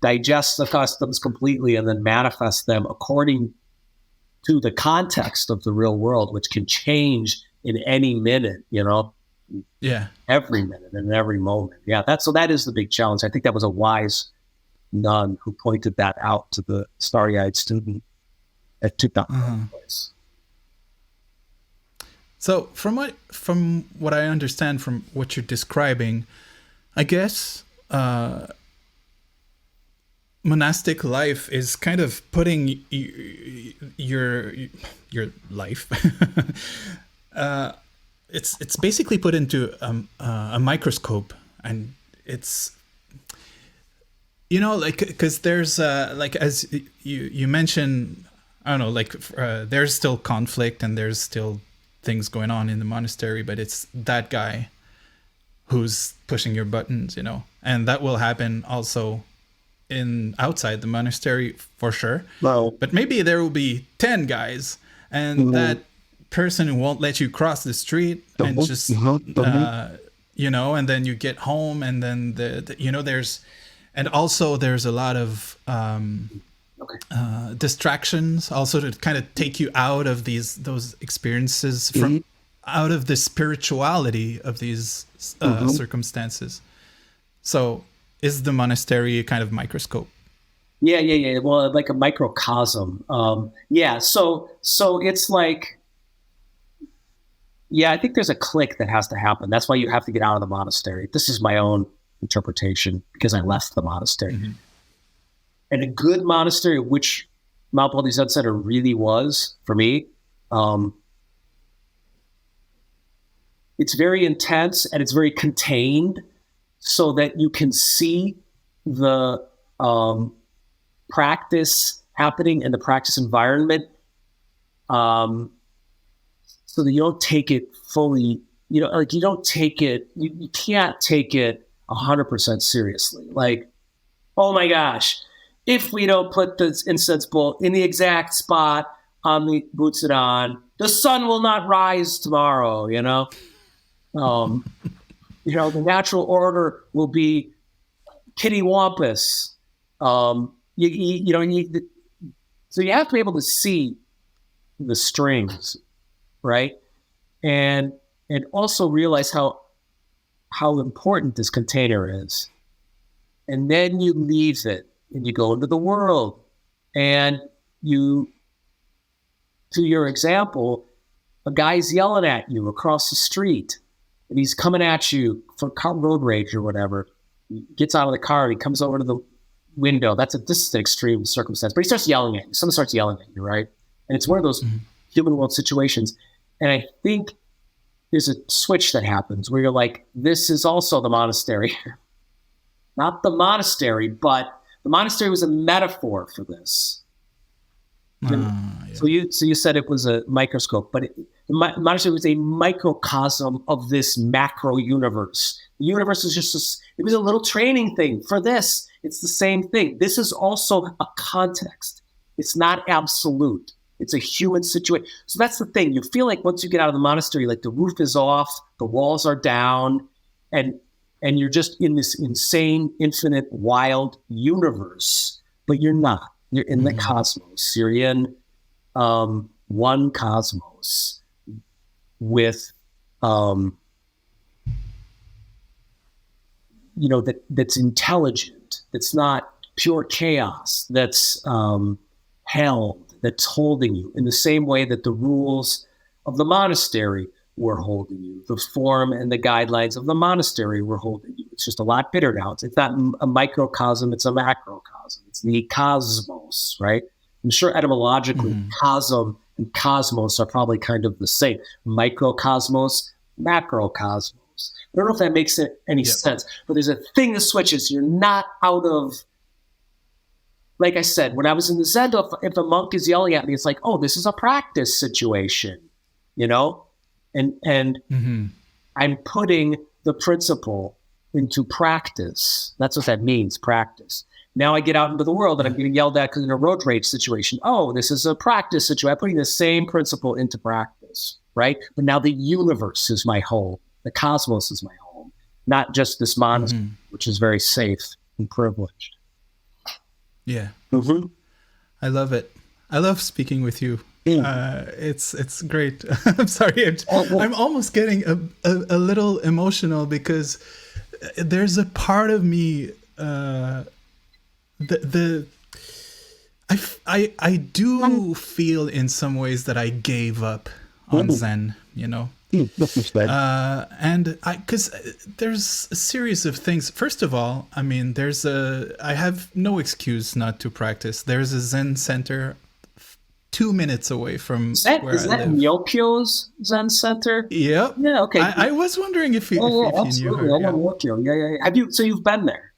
digest the customs completely and then manifest them according to the context of the real world, which can change in any minute, every minute and every moment. Yeah, that is the big challenge. I think that was a wise nun who pointed that out to the starry-eyed student at 2000 place.
So from what I understand from what you're describing, I guess monastic life is kind of putting your life. It's basically put into a microscope, and it's because there's as you mentioned, I don't know, there's still conflict and there's still things going on in the monastery, but it's that guy who's pushing your buttons, and that will happen also outside the monastery for sure.
Well,
but maybe there will be 10 guys, and that person who won't let you cross the street and just and then you get home, and then there's a lot of distractions, also to kind of take you out of those experiences, from out of the spirituality of these circumstances. So is the monastery a kind of microscope?
Yeah. Well, like a microcosm. So it's like, I think there's a click that has to happen. That's why you have to get out of the monastery. This is my own interpretation because I left the monastery. Mm-hmm. And a good monastery, which Mount Baldy Zen Center really was for me, it's very intense and it's very contained so that you can see the practice happening in the practice environment, so that you don't take it fully, you don't take it, you can't take it 100% seriously. Like, oh my gosh, if we don't put the incense bowl in the exact spot on the Butsudan, the sun will not rise tomorrow, the natural order will be kittywampus. So you have to be able to see the strings, right? And also realize how important this container is. And then you leave it and you go into the world. And to your example, a guy's yelling at you across the street and he's coming at you for road rage or whatever. He gets out of the car and he comes over to the window. This is an extreme circumstance, but he starts yelling at you. Someone starts yelling at you, right? And it's one of those human world situations. And I think there's a switch that happens where you're like, this is also the monastery. Not the monastery, but the monastery was a metaphor for this. So you said it was a microscope, but the monastery was a microcosm of this macro universe. The universe is just it was a little training thing for this. It's the same thing. This is also a context. It's not absolute. It's a human situation. So that's the thing. You feel like once you get out of the monastery, like the roof is off, the walls are down, and you're just in this insane, infinite, wild universe. But you're not. You're in the cosmos. You're in one cosmos with, that's intelligent, that's not pure chaos, that's held, that's holding you in the same way that the rules of the monastery were holding you. The form and the guidelines of the monastery were holding you. It's just a lot bigger now. It's not a microcosm, it's a macrocosm. It's the cosmos, right? I'm sure etymologically, cosm and cosmos are probably kind of the same. Microcosmos, macrocosmos. I don't know if that makes any sense, but there's a thing that switches. You're not out of, like I said, when I was in the Zen, if a monk is yelling at me, it's like, oh, this is a practice situation, And I'm putting the principle into practice. That's what that means, practice. Now I get out into the world and I'm getting yelled at because in a road rage situation. Oh, this is a practice situation. I'm putting the same principle into practice, right? But now the universe is my home. The cosmos is my home, not just this monastery, which is very safe and privileged.
Yeah. I love it. I love speaking with you. It's great. I'm sorry. I'm almost getting a little emotional because there's a part of me, I do feel in some ways that I gave up on Zen, and because there's a series of things. First of all, I mean, I have no excuse not to practice. There's a Zen center 2 minutes away from where I live. Is that
Myokyo's Zen Center?
Yep.
Yeah. Okay.
I was wondering if you knew her.
Myokyo. Yeah. Have you? So you've been there?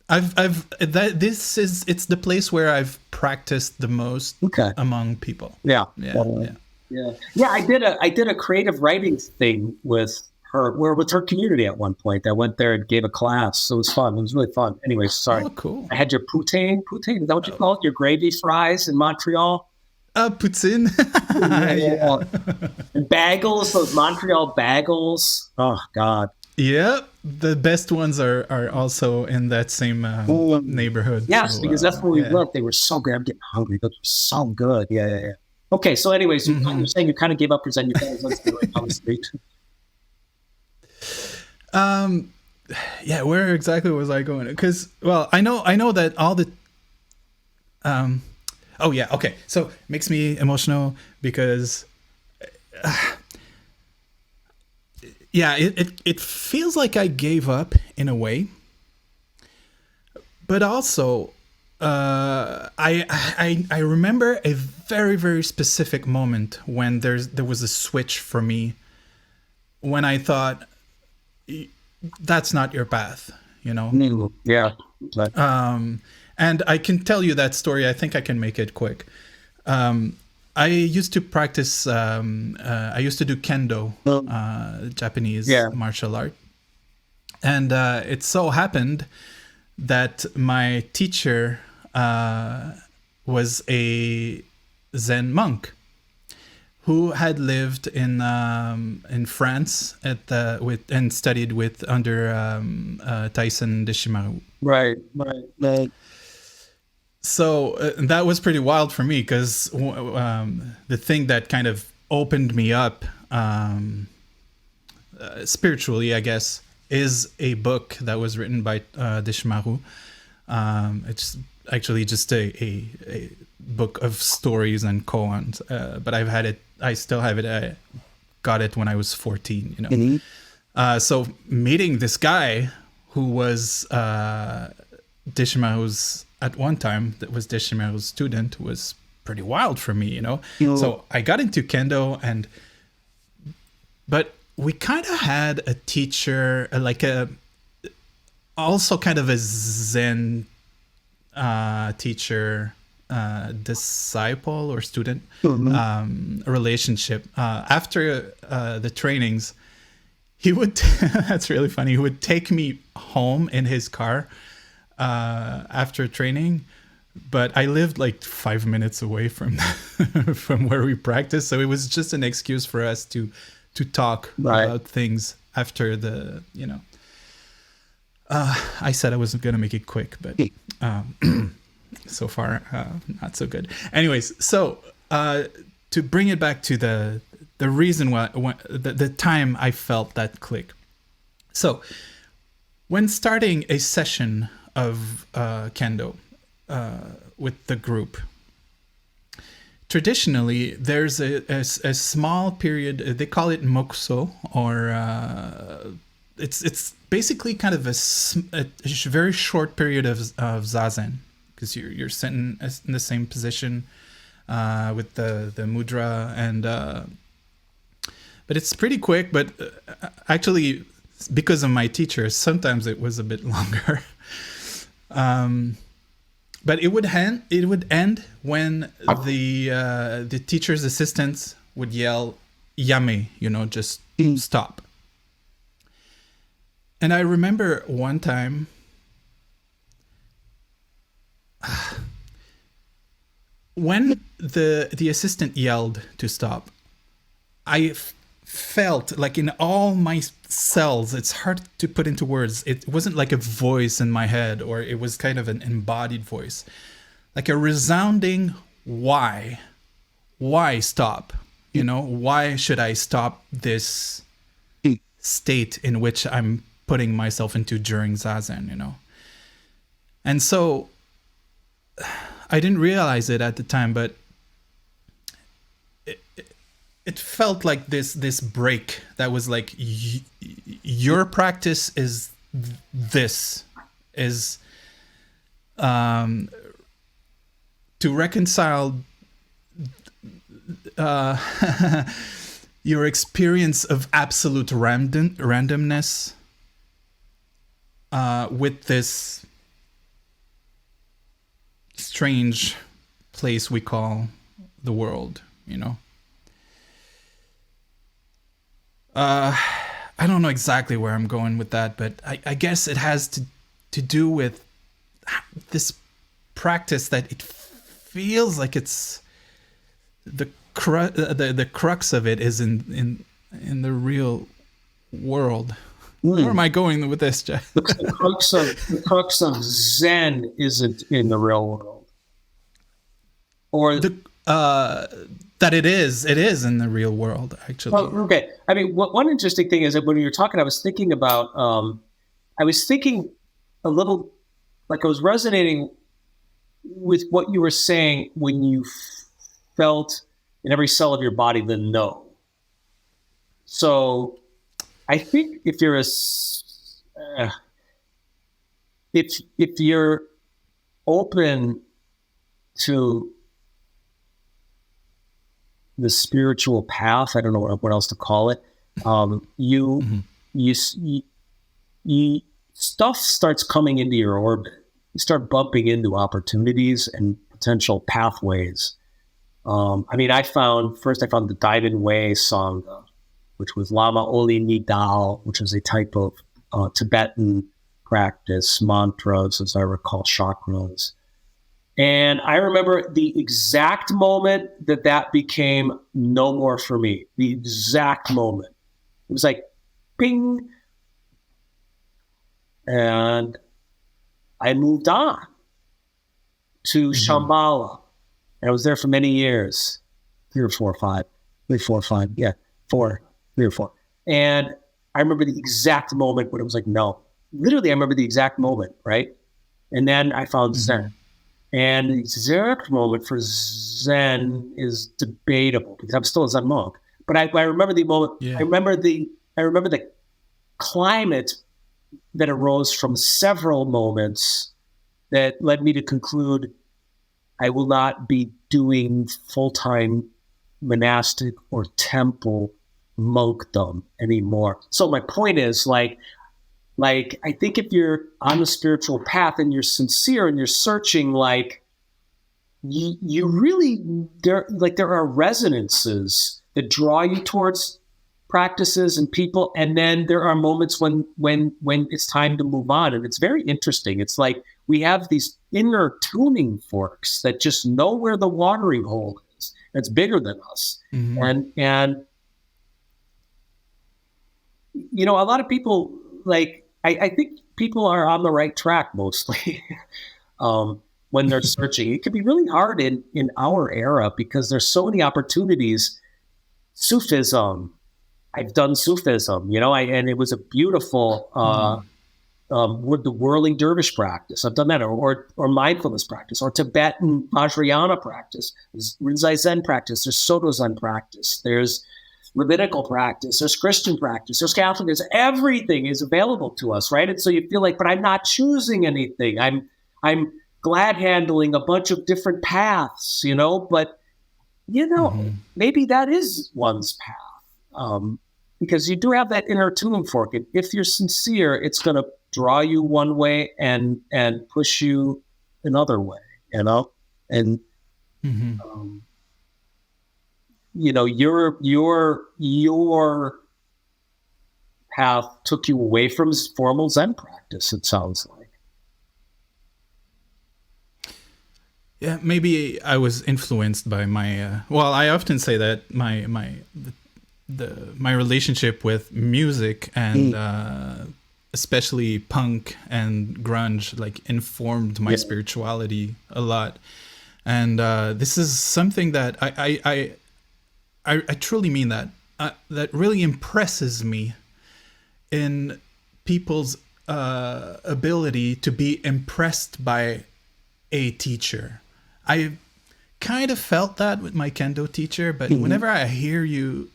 It's the place where I've practiced the most among people.
Yeah. I did a creative writing thing with her community at one point. I went there and gave a class. So it was fun. It was really fun. Anyway, sorry.
Oh, cool.
I had your poutine. Is that what you call it? Your gravy fries in Montreal?
Poutine.
And bagels, those Montreal bagels. Oh, God.
Yeah, the best ones are also in that same neighborhood.
Yes,
So,
because that's where we
yeah.
went. They were so good. I'm getting hungry. Those were so good. Yeah. Okay, so anyways, you're saying you kind of gave up for Zen. You kind of went on the street.
Yeah, where exactly was I going? Because, well, I know that all the oh yeah, okay. So it makes me emotional because yeah, it feels like I gave up in a way. But also I remember a very, very specific moment when there was a switch for me, when I thought, that's not your path, you know?
Yeah. But
And I can tell you that story. I think I can make it quick. I used to practice, I used to do kendo, Japanese martial art. And it so happened that my teacher was a Zen monk who had lived in France and studied under Taisen Deshimaru.
right.
So that was pretty wild for me, because the thing that kind of opened me up spiritually, I guess, is a book that was written by Deshimaru. It's actually just a book of stories and koans, but I've had it. I still have it. I got it when I was 14. You know.
Mm-hmm.
So meeting this guy who was Deshimaru's at one time, that was Deshimaru's student, was pretty wild for me. You know. So I got into kendo, but we kind of had a teacher, also kind of a Zen teacher, disciple or student relationship. After the trainings, he would, that's really funny, he would take me home in his car after training, but I lived like 5 minutes away from from where we practiced, so it was just an excuse for us to talk about things after the, you know. I said I wasn't going to make it quick, but so far, not so good. Anyways, so to bring it back to the reason why, the time I felt that click. So when starting a session of kendo with the group, traditionally, there's a small period, they call it mokuso, or it's basically kind of a very short period of zazen, because you're sitting in the same position with the mudra, and but it's pretty quick. But actually, because of my teacher, sometimes it was a bit longer. But it would end when the teacher's assistants would yell "yame," you know, just stop. And I remember one time, when the assistant yelled to stop, I felt like in all my cells, it's hard to put into words. It wasn't like a voice in my head, or it was kind of an embodied voice, like a resounding why stop? You know, why should I stop this state in which I'm putting myself into during zazen, you know? And so I didn't realize it at the time, but it felt like this break that was like, your practice is this, is to reconcile your experience of absolute randomness with this strange place we call the world, you know. I don't know exactly where I'm going with that, but I guess it has to do with this practice that it feels like it's the crux of it is in the real world, Where am I going with this, Jeff?
The crux of Zen isn't in the real world, or
that it is in the real world, actually.
Oh, okay. I mean, one interesting thing is that when you were talking, I was thinking about, I was thinking a little, like I was resonating with what you were saying when you felt in every cell of your body the no. So I think if you're if you're open to the spiritual path, I don't know what else to call it. You stuff starts coming into your orbit. You start bumping into opportunities and potential pathways. I found the Diamond Way Sangha, which was Lama Oli Nidal, which is a type of Tibetan practice, mantras, as I recall, chakras. And I remember the exact moment that became no more for me. The exact moment. It was like, ping. And I moved on to Shambhala. And I was there for many years. 3 or 4 or 5. Maybe 4 or 5. Yeah, 4. 3 or 4. And I remember the exact moment when it was like, no. Literally, I remember the exact moment, right? And then I found Zen. And the exact moment for Zen is debatable because I'm still a Zen monk. But I remember the moment. Yeah. I remember the climate that arose from several moments that led me to conclude I will not be doing full-time monastic or temple monkdom anymore. So my point is, like I think if you're on the spiritual path and you're sincere and you're searching, like you really there are resonances that draw you towards practices and people, and then there are moments when it's time to move on, and it's very interesting. It's like we have these inner tuning forks that just know where the watering hole is. That's bigger than us, and a lot of people I think people are on the right track mostly when they're searching. It can be really hard in our era because there's so many opportunities. Sufism. I've done Sufism, and it was a beautiful, with the whirling dervish practice. I've done that, or mindfulness practice, or Tibetan Vajrayana practice. There's Rinzai Zen practice. There's Soto Zen practice. There's Rabbinical practice, there's Christian practice, there's Catholic, there's everything is available to us, right? And so you feel like, but I'm not choosing anything. I'm glad handling a bunch of different paths, but maybe that is one's path. Because you do have that inner tuning fork. And if you're sincere, it's going to draw you one way and push you another way, and your path took you away from formal Zen practice, it sounds like.
Yeah, maybe I was influenced by my. I often say that my relationship with music and especially punk and grunge informed my spirituality a lot, and this is something that I truly mean that that really impresses me in people's ability to be impressed by a teacher. I kind of felt that with my kendo teacher, but whenever I hear you,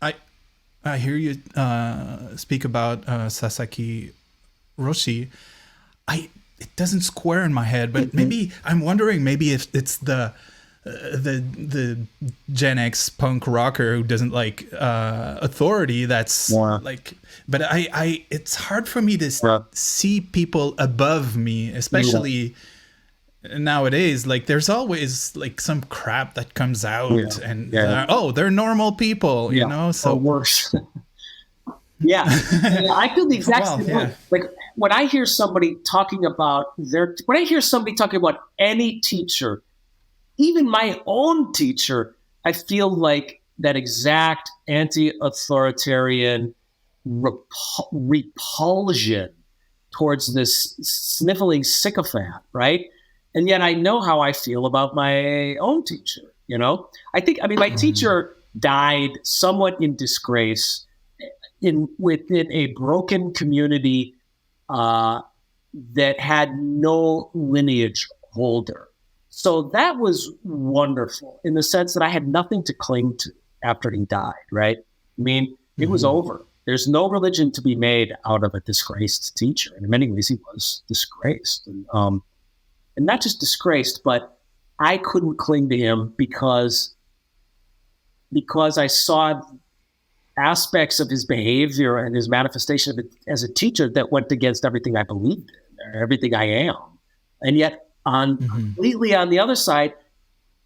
I hear you speak about Sasaki Roshi, it doesn't square in my head. But maybe I'm wondering, maybe if it's the Gen X punk rocker who doesn't like authority. That's but it's hard for me to see people above me, especially nowadays. There's always some crap that comes out and they're normal people, so
worse. I feel the exact same way. When I hear somebody talking about any teacher, even my own teacher, I feel like that exact anti-authoritarian, repulsion towards this sniffling sycophant, right? And yet I know how I feel about my own teacher, you know? I mean, my teacher died somewhat in disgrace within a broken community that had no lineage holder. So that was wonderful in the sense that I had nothing to cling to after he died, right? I mean, it was over. There's no religion to be made out of a disgraced teacher. And in many ways, he was disgraced. And not just disgraced, but I couldn't cling to him because I saw aspects of his behavior and his manifestation of it as a teacher that went against everything I believed in, or everything I am. And yet, completely on the other side,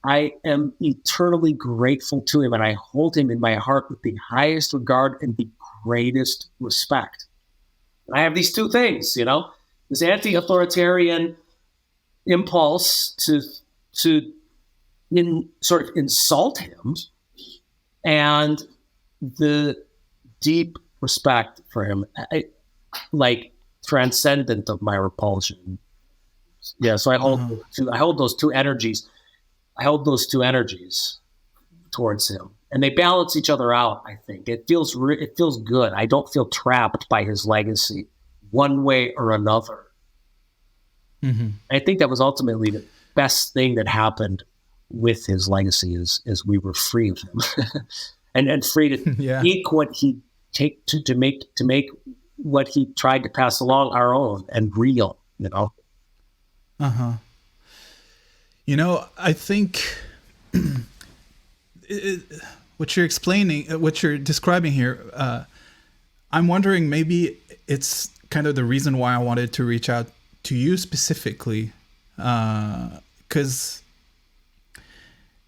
I am eternally grateful to him, and I hold him in my heart with the highest regard and the greatest respect. And I have these two things, you know, this anti-authoritarian impulse to sort of insult him, and the deep respect for him, like transcendent of my repulsion. Yeah, so I hold those two energies. I hold those two energies towards him, and they balance each other out. I think it feels good. I don't feel trapped by his legacy, one way or another. I think that was ultimately the best thing that happened with his legacy is we were free of him, and free to take what he to make what he tried to pass along our own and real. You know.
You know, I think what you're describing here, I'm wondering maybe it's kind of the reason why I wanted to reach out to you specifically, because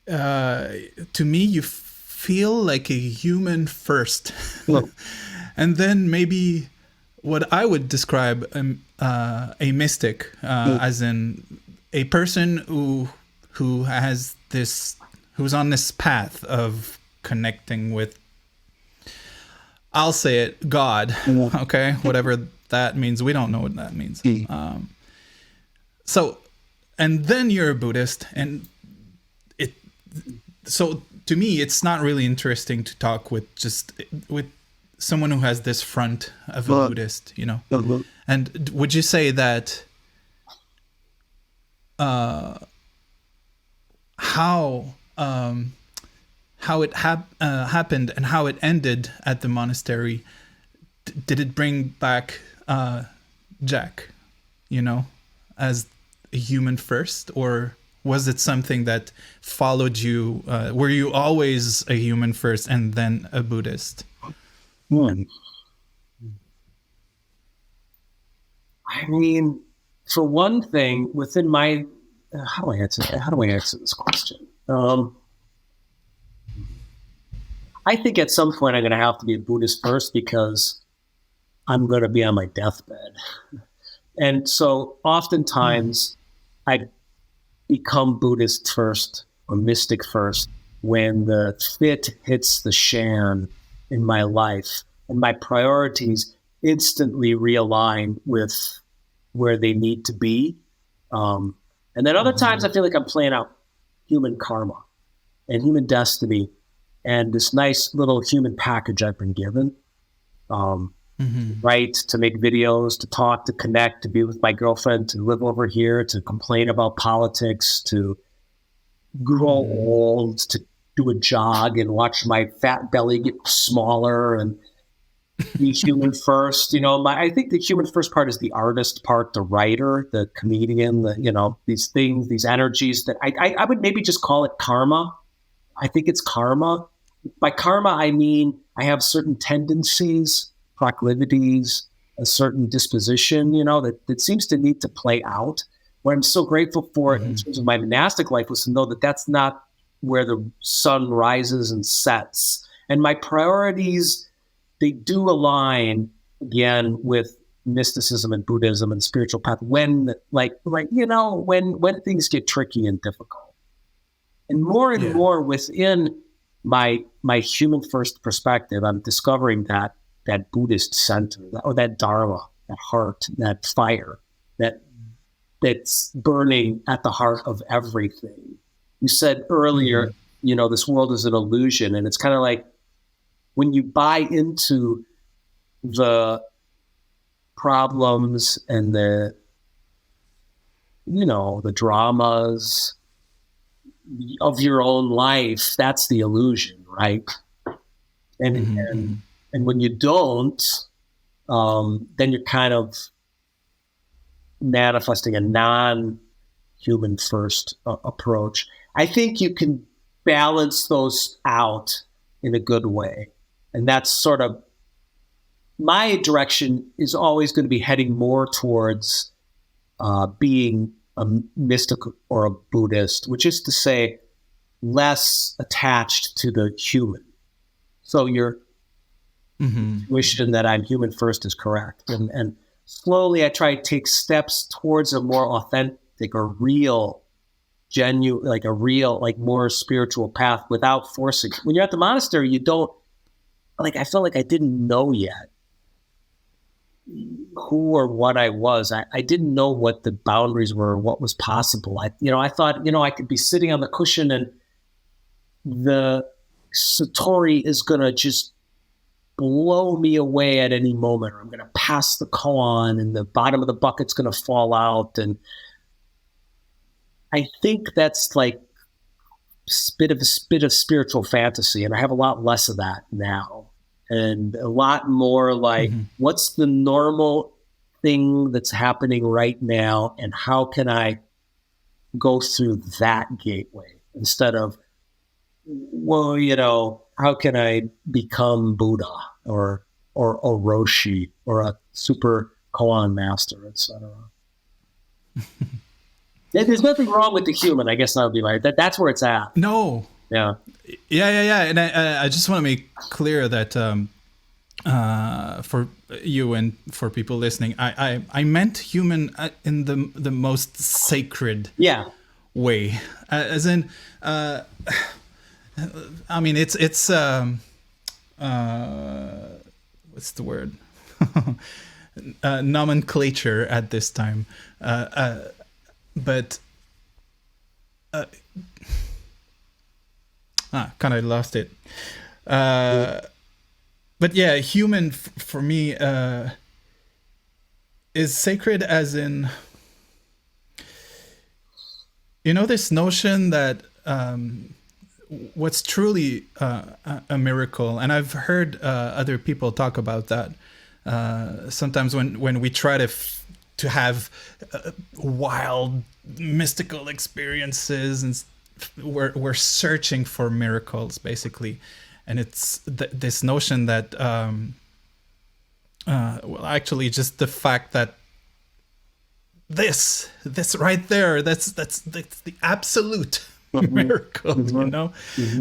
to me you feel like a human first, and then maybe what I would describe a mystic, as in a person who's on this path of connecting with, I'll say it, God. Okay, whatever that means. We don't know what that means. So, and then you're a Buddhist, and so to me, it's not really interesting to talk with someone who has this front of a Buddhist, you know. And would you say that how it happened and how it ended at the monastery, did it bring back Jack, you know, as a human first, or was it something that followed you? Were you always a human first and then a Buddhist?
I mean, for one thing, within my how do I answer this question? I think at some point I'm going to have to be a Buddhist first because I'm going to be on my deathbed. And so oftentimes I become Buddhist first or mystic first when the fit hits the shan in my life and my priorities instantly realign with where they need to be. And then other times I feel like I'm playing out human karma and human destiny and this nice little human package I've been given. Right? To make videos, to talk, to connect, to be with my girlfriend, to live over here, to complain about politics, to grow old, to do a jog and watch my fat belly get smaller and be human first. You know, I think the human first part is the artist part, the writer, the comedian, these things, these energies that I would maybe just call it karma. I think it's karma. By karma, I mean I have certain tendencies, proclivities, a certain disposition, that seems to need to play out. What I'm so grateful for in terms of my monastic life was to know that that's not where the sun rises and sets. And my priorities, they do align again with mysticism and Buddhism and spiritual path when things get tricky and difficult. And more and more within my human first perspective, I'm discovering that that Buddhist center, or that Dharma, that heart, that fire, that's burning at the heart of everything. You said earlier, this world is an illusion, and it's kind of like when you buy into the problems and the dramas of your own life, that's the illusion, right? And when you don't, then you're kind of manifesting a non-human first approach. I think you can balance those out in a good way. And that's sort of my direction is always going to be heading more towards being a mystic or a Buddhist, which is to say less attached to the human. So your intuition that I'm human first is correct. And slowly I try to take steps towards a more authentic or real, genuine, like more spiritual path without forcing. When you're at the monastery, you don't, I felt like I didn't know yet who or what I was. I didn't know what the boundaries were, what was possible. I thought, I could be sitting on the cushion and the Satori is going to just blow me away at any moment, or I'm going to pass the koan and the bottom of the bucket's going to fall out. And I think that's like a bit of spiritual fantasy. And I have a lot less of that now. And a lot more like, what's the normal thing that's happening right now? And how can I go through that gateway instead of, how can I become Buddha or Roshi or a super koan master, etc. There's nothing wrong with the human. I guess that would be that's where it's at.
No.
Yeah.
Yeah. And I just want to make clear that for you and for people listening, I meant human in the most sacred way, as in. I mean, it's what's the word? Nomenclature at this time, but kind of lost it. But yeah, human for me is sacred, as in, this notion that. What's truly a miracle, and I've heard other people talk about that. Sometimes when we try to have wild mystical experiences, and we're searching for miracles, basically, and it's this notion that actually just the fact that this right there, that's the absolute miracle,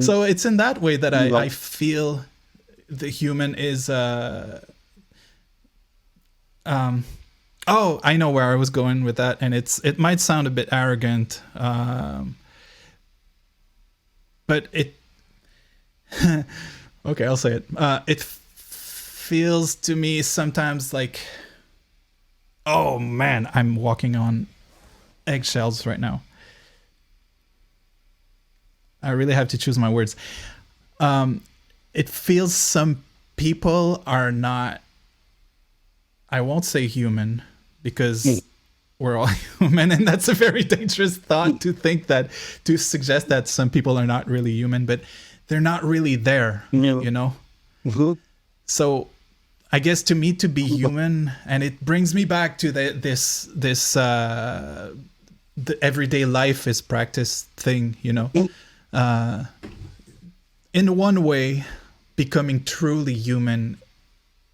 So it's in that way that I feel the human is I know where I was going with that, and it might sound a bit arrogant, but it okay, I'll say it. It feels to me sometimes like, oh man, I'm walking on eggshells right now. I really have to choose my words. It feels some people are not, I won't say human, because we're all human, and that's a very dangerous thought to suggest that some people are not really human, but they're not really there, So I guess to me, to be human, and it brings me back to this the everyday life is practice thing, in one way, becoming truly human,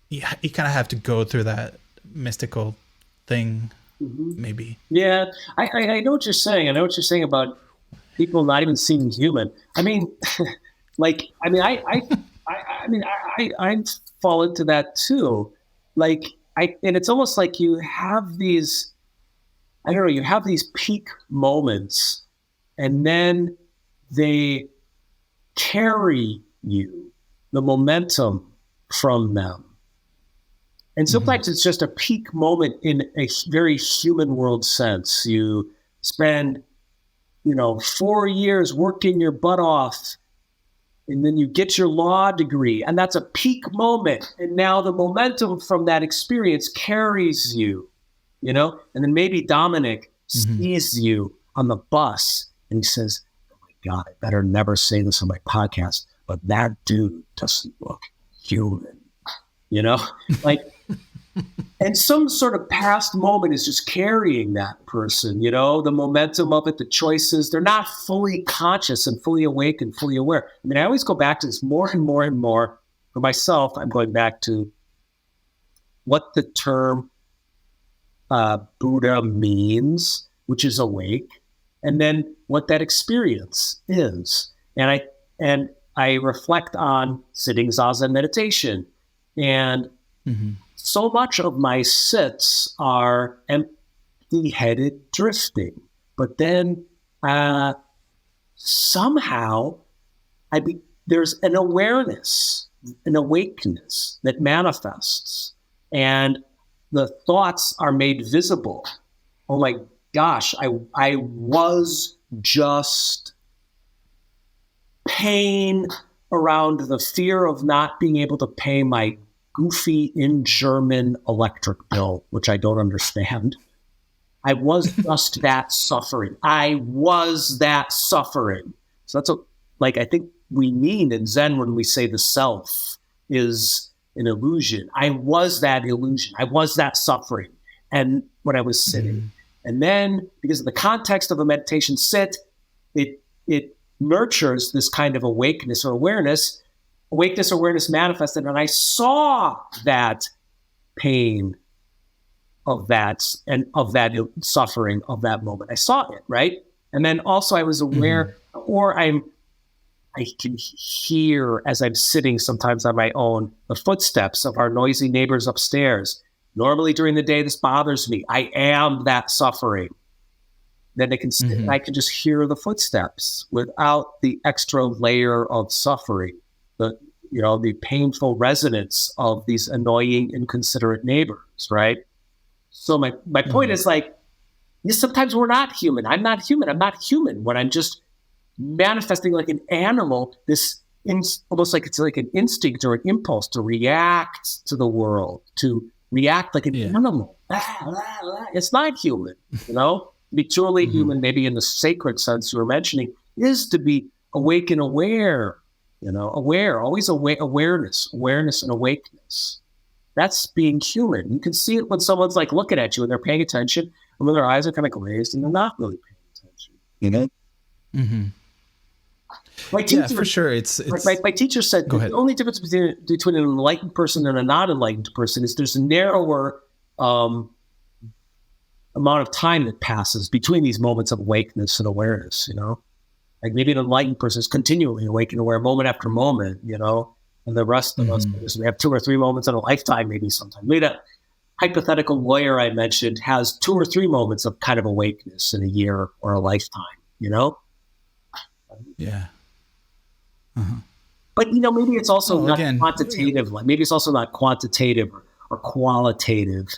you kind of have to go through that mystical thing, maybe.
Yeah, I know what you're saying. I know what you're saying about people not even seeming human. I mean, I fall into that too. And it's almost like you have these, you have these peak moments, and then they carry you, the momentum from them. And sometimes it's just a peak moment in a very human world sense. You spend, 4 years working your butt off, and then you get your law degree, and that's a peak moment. And now the momentum from that experience carries you, and then maybe Dominic sees you on the bus and he says, "Oh my God, I better never say this on my podcast, but that dude doesn't look human," like, and some sort of past moment is just carrying that person, the momentum of it, the choices. They're not fully conscious and fully awake and fully aware. I mean, I always go back to this more and more and more. For myself, I'm going back to what the term Buddha means, which is awake, and then what that experience is. And I reflect on sitting zazen meditation, and so much of my sits are empty-headed drifting. But then somehow there's an awareness, an awakeness that manifests, and the thoughts are made visible. Oh my gosh, I was just pain around the fear of not being able to pay my goofy in German electric bill, which I don't understand. I was just that suffering. I was that suffering. So that's I think we mean in Zen when we say the self is an illusion. I was that illusion. I was that suffering. And when I was sitting, and then because of the context of a meditation sit, it nurtures this kind of awakeness or awareness. Awakeness, awareness manifested, and I saw that pain of that and of that suffering of that moment. I saw it, right? And then also I was aware, or I can hear as I'm sitting sometimes on my own the footsteps of our noisy neighbors upstairs. Normally during the day, this bothers me. I am that suffering. Then I can sit and I can just hear the footsteps without the extra layer of suffering. The painful resonance of these annoying, inconsiderate neighbors, right? So my point is sometimes we're not human. I'm not human. I'm not human when I'm just manifesting like an animal, almost like it's like an instinct or an impulse to react to the world, to react like an animal. It's not human, To be truly human, maybe in the sacred sense you were mentioning, is to be awake and aware. Aware, always awareness and awakeness. That's being human. You can see it when someone's looking at you and they're paying attention, and when their eyes are kind of glazed and they're not really paying attention. My teacher,
for sure.
My teacher said the only difference between an enlightened person and a not enlightened person is there's a narrower amount of time that passes between these moments of awakeness and awareness. Like maybe an enlightened person is continually awake and aware moment after moment, and the rest of us, we have 2 or 3 moments in a lifetime, maybe sometimes. Maybe that hypothetical lawyer I mentioned has 2 or 3 moments of kind of awakeness in a year or a lifetime,
Yeah.
But, maybe it's also quantitative. Maybe it's also not quantitative or qualitative.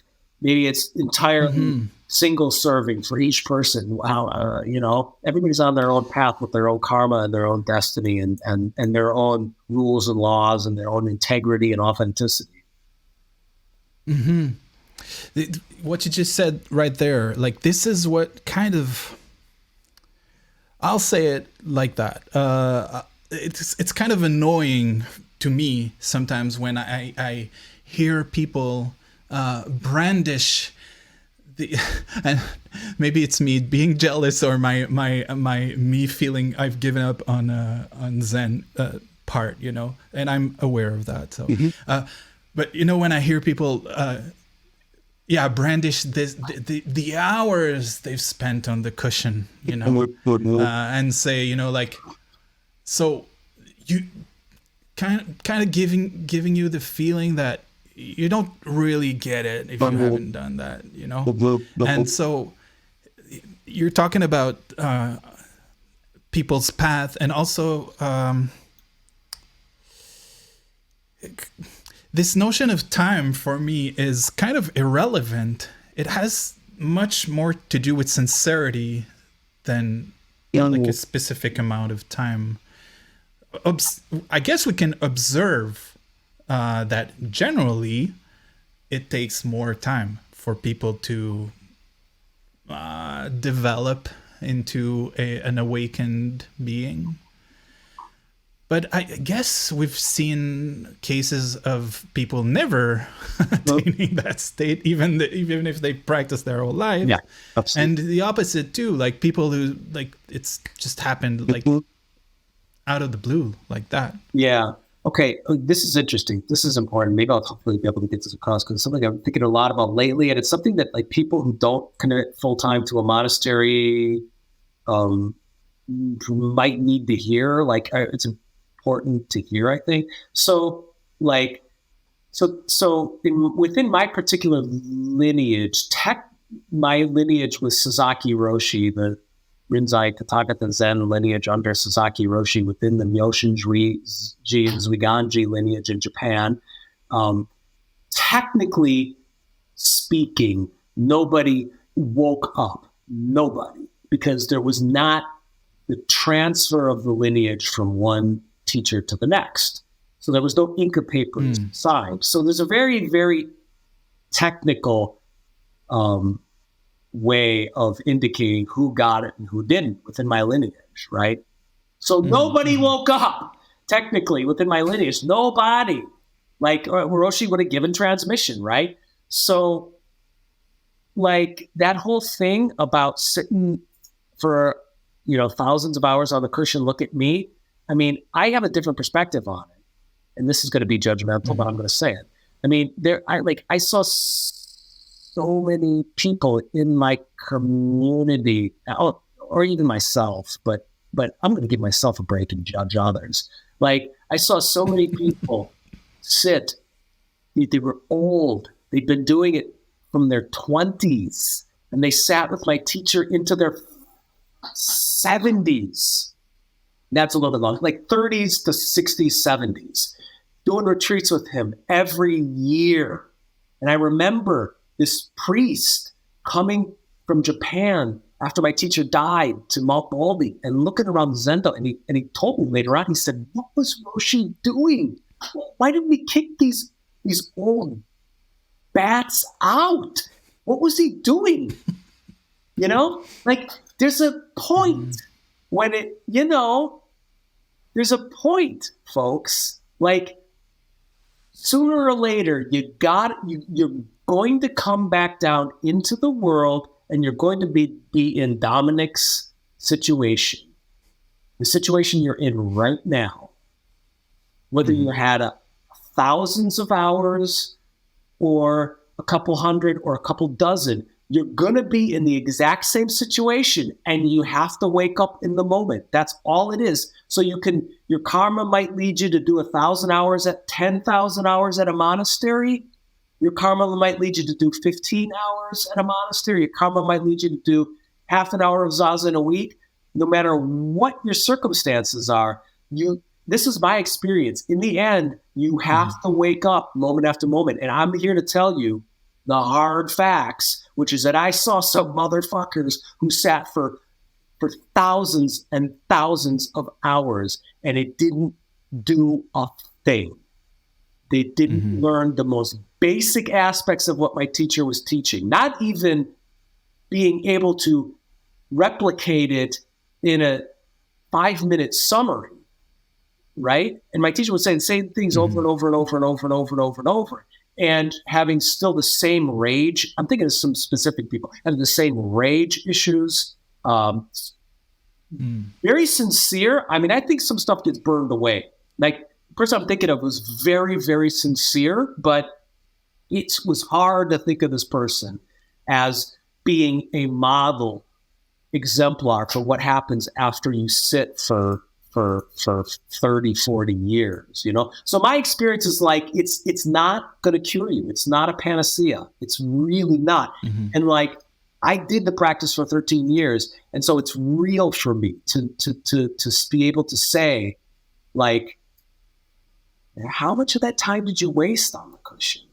Maybe it's entirely single serving for each person. Wow, everybody's on their own path with their own karma and their own destiny and their own rules and laws and their own integrity and authenticity.
What you just said right there, this is what kind of, I'll say it like that. It's kind of annoying to me sometimes when I hear people brandish and maybe it's me being jealous or my me feeling I've given up on Zen part, and I'm aware of that. So, but when I hear people, brandish the hours they've spent on the cushion, and say, so you kind of giving you the feeling that you don't really get it if you haven't done that, And so you're talking about people's path, and also this notion of time for me is kind of irrelevant. It has much more to do with sincerity than like a specific amount of time. I guess we can observe that generally it takes more time for people to develop into an awakened being. But I guess we've seen cases of people never attaining that state, even if they practice their whole life.
Yeah, absolutely.
And the opposite too, like people who like it's just happened like out of the blue like that.
Yeah. Okay. This is interesting. This is important. Maybe I'll hopefully be able to get this across because it's something I'm thinking a lot about lately, and it's something that like people who don't commit full time to a monastery might need to hear. Like it's important to hear, I think. So within my particular lineage, my lineage was Sasaki Roshi, the Rinzai Tathagata Zen lineage under Sasaki Roshi within the Myoshinji and Zuiganji lineage in Japan. Technically speaking, nobody woke up. Nobody. Because there was not the transfer of the lineage from one teacher to the next. So there was no Inca papers signed. So there's a very, very technical way of indicating who got it and who didn't within my lineage, right? So nobody woke up, technically, within my lineage. Nobody. Like, Roshi would have given transmission, right? So, like, that whole thing about sitting for, thousands of hours on the cushion, look at me. I mean, I have a different perspective on it. And this is going to be judgmental, but I'm going to say it. I mean, I saw so many people in my community, or even myself, but I'm going to give myself a break and judge others. Like, I saw so many people sit. They were old. They'd been doing it from their 20s, and they sat with my teacher into their 70s. That's a little bit long, like 30s to 60s, 70s, doing retreats with him every year. And I remember this priest coming from Japan after my teacher died to Mount Baldy and looking around Zendo. And he told me later on, he said, "What was Roshi doing? Why didn't we kick these old bats out? What was he doing?" Like, there's a point when there's a point, folks. Like, sooner or later, you're going to come back down into the world, and you're going to be in Dominic's situation, the situation you're in right now. Whether you had thousands of hours or a couple hundred or a couple dozen, you're going to be in the exact same situation, and you have to wake up in the moment. That's all it is. So your karma might lead you to do 1,000 hours at 10,000 hours at a monastery. Your karma might lead you to do 15 hours at a monastery. Your karma might lead you to do half an hour of zazen a week. No matter what your circumstances are, this is my experience. In the end, you have to wake up moment after moment. And I'm here to tell you the hard facts, which is that I saw some motherfuckers who sat for thousands and thousands of hours, and it didn't do a thing. They didn't learn the most basic aspects of what my teacher was teaching, not even being able to replicate it in a 5-minute summary, right? And my teacher would say the same things over and over and over and over and over and over and over. And having still the same rage, I'm thinking of some specific people, having the same rage issues, very sincere. I mean, I think some stuff gets burned away. Like, the person I'm thinking of was very, very sincere, but it was hard to think of this person as being a model exemplar for what happens after you sit for 30, 40 years, So my experience is like, it's not going to cure you. It's not a panacea. It's really not. And like, I did the practice for 13 years. And so it's real for me to be able to say, like, how much of that time did you waste on the cushion?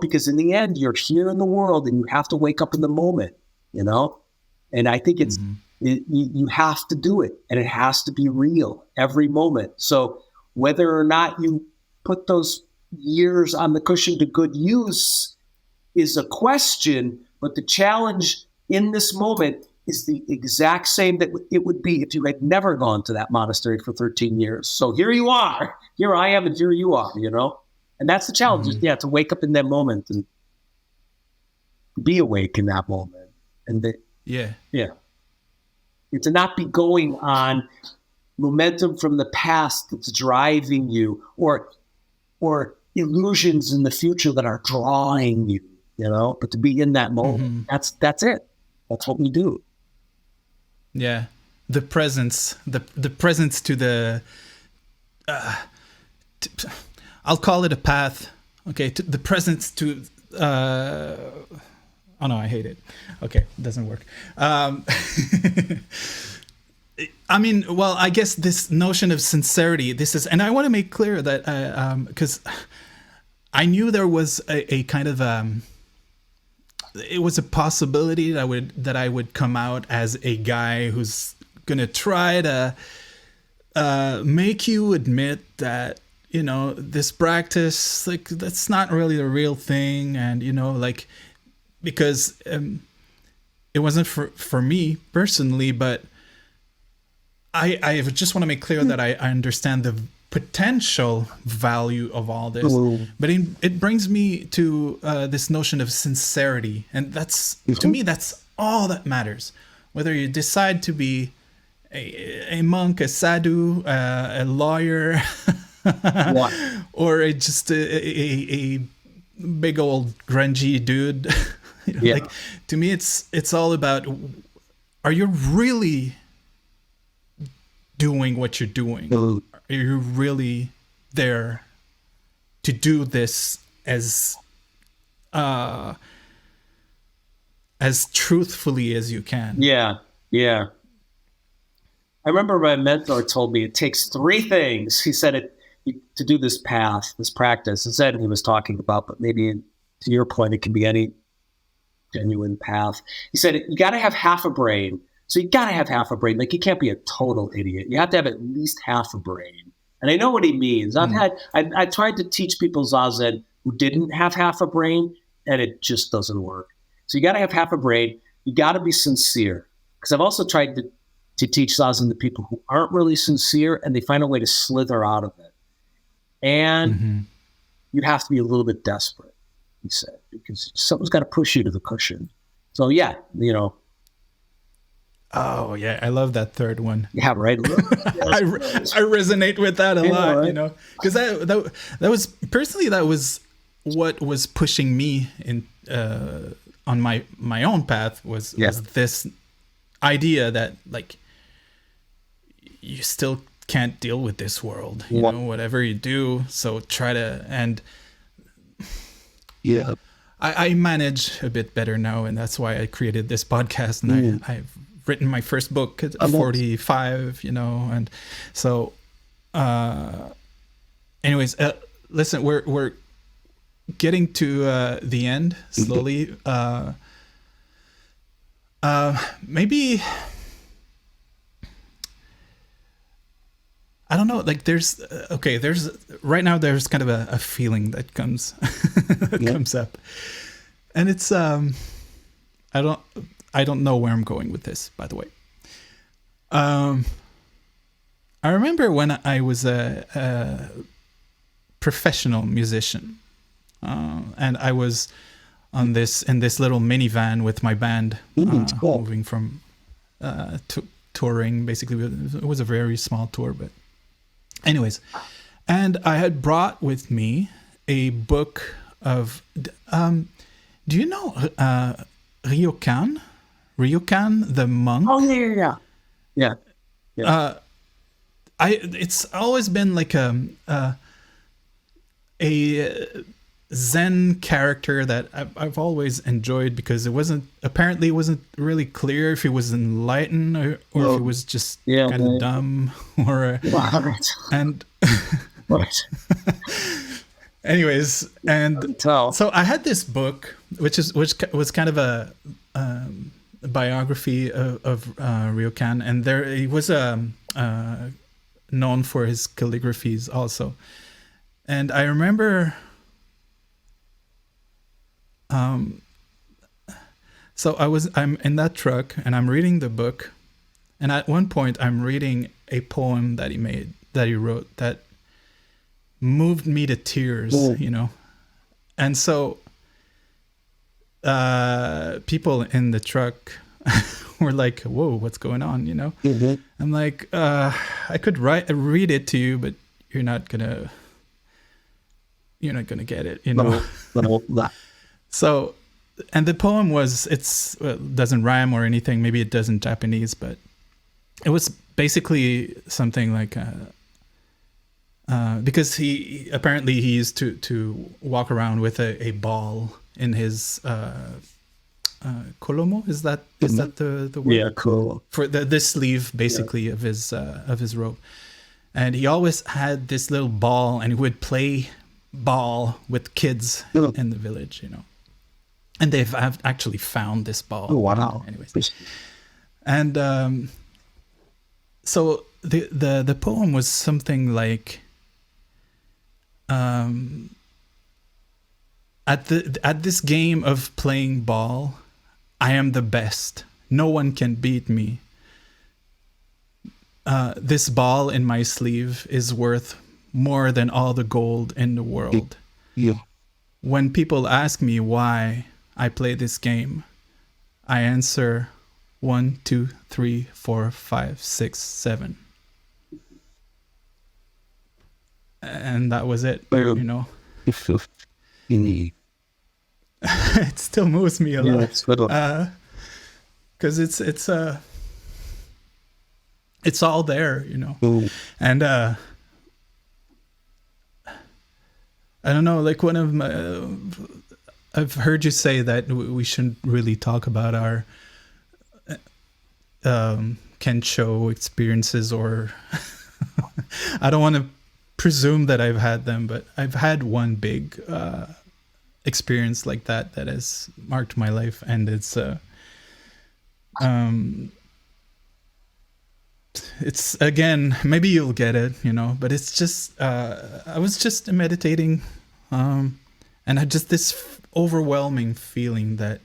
Because in the end, you're here in the world and you have to wake up in the moment, And I think you have to do it, and it has to be real every moment. So whether or not you put those years on the cushion to good use is a question, but the challenge in this moment is the exact same that it would be if you had never gone to that monastery for 13 years. So here you are, here I am, and here you are, And that's the challenge, to wake up in that moment and be awake in that moment. And and to not be going on momentum from the past that's driving you, or illusions in the future that are drawing you, but to be in that moment. That's it. That's what we do.
Yeah. The presence, the presence to the, I'll call it a path. Okay. To the presence to, oh no, I hate it. Okay. It doesn't work. I mean, well, I guess this notion of sincerity, and I want to make clear that, because I knew there was a kind of, it was a possibility that I would come out as a guy who's going to try to make you admit that, this practice, like, that's not really the real thing. And, because it wasn't for me personally, but I just want to make clear that I understand the potential value of all this. But it brings me to this notion of sincerity. And to me, that's all that matters. Whether you decide to be a monk, a sadhu, a lawyer, or just a big old grungy dude. Like, to me, it's all about, are you really doing what you're doing? Are you really there to do this as truthfully as you can?
Yeah. I remember my mentor told me it takes 3 things. He said to do this path, this practice. And Zen he was talking about, but maybe to your point, it can be any genuine path. He said you got to have half a brain. So you got to have half a brain. Like, you can't be a total idiot. You have to have at least half a brain. And I know what he means. I tried to teach people Zazen who didn't have half a brain, and it just doesn't work. So you got to have half a brain. You got to be sincere. Because I've also tried to teach Zazen to people who aren't really sincere, and they find a way to slither out of it. And you have to be a little bit desperate, he said, because someone's got to push you to the cushion. So yeah,
Oh yeah, I love that third one.
Yeah, right.
I resonate with that a lot, right? Because that was personally, that was what was pushing me in on my own path was this idea that, like, you still can't deal with this world, whatever you do. So try to, and I manage a bit better now, and that's why I created this podcast, and I've written my first book at 45, and so anyways, listen, we're getting to the end slowly. Maybe I don't know, like, there's right now there's kind of a feeling that comes comes up, and it's I don't know where I'm going with this, by the way. I remember when I was a professional musician, and I was in this little minivan with my band, moving from touring. Basically, it was a very small tour, but anyways, and I had brought with me a book of. Do you know Ryokan? Ryokan the monk.
Oh yeah.
It's always been like a Zen character that I've always enjoyed, because it wasn't really clear if he was enlightened or if he was just kind of dumb, or and
Right.
Anyways, and
Tell.
so I had this book, which was kind of a biography of Ryokan, and he was known for his calligraphies also. And I remember, so I'm in that truck and I'm reading the book, and at one point I'm reading a poem that he wrote that moved me to tears, and so people in the truck were like, "Whoa, what's going on?"
Mm-hmm.
I'm like, I could read it to you, but you're not gonna get it,
No.
So, and the poem doesn't rhyme or anything. Maybe it does in Japanese, but it was basically something like, because he used to walk around with a ball in his kolomo. Is that the word?
Yeah, cool.
For this sleeve, basically, of his robe. And he always had this little ball, and he would play ball with kids in the village, And they've actually found this ball.
Oh, wow.
Anyways. And so the poem was something like, at this game of playing ball, I am the best. No one can beat me. This ball in my sleeve is worth more than all the gold in the world.
Yeah.
When people ask me why I play this game, I answer 1, 2, 3, 4, 5, 6, 7. And that was it, It still moves me a lot.
Yeah, it's good one.
Because it's all there, And I don't know, like I've heard you say that we shouldn't really talk about our Kensho experiences, or I don't want to presume that I've had them, but I've had one big experience like that has marked my life, and it's again, maybe you'll get it, but it's just I was just meditating, and I had just this overwhelming feeling that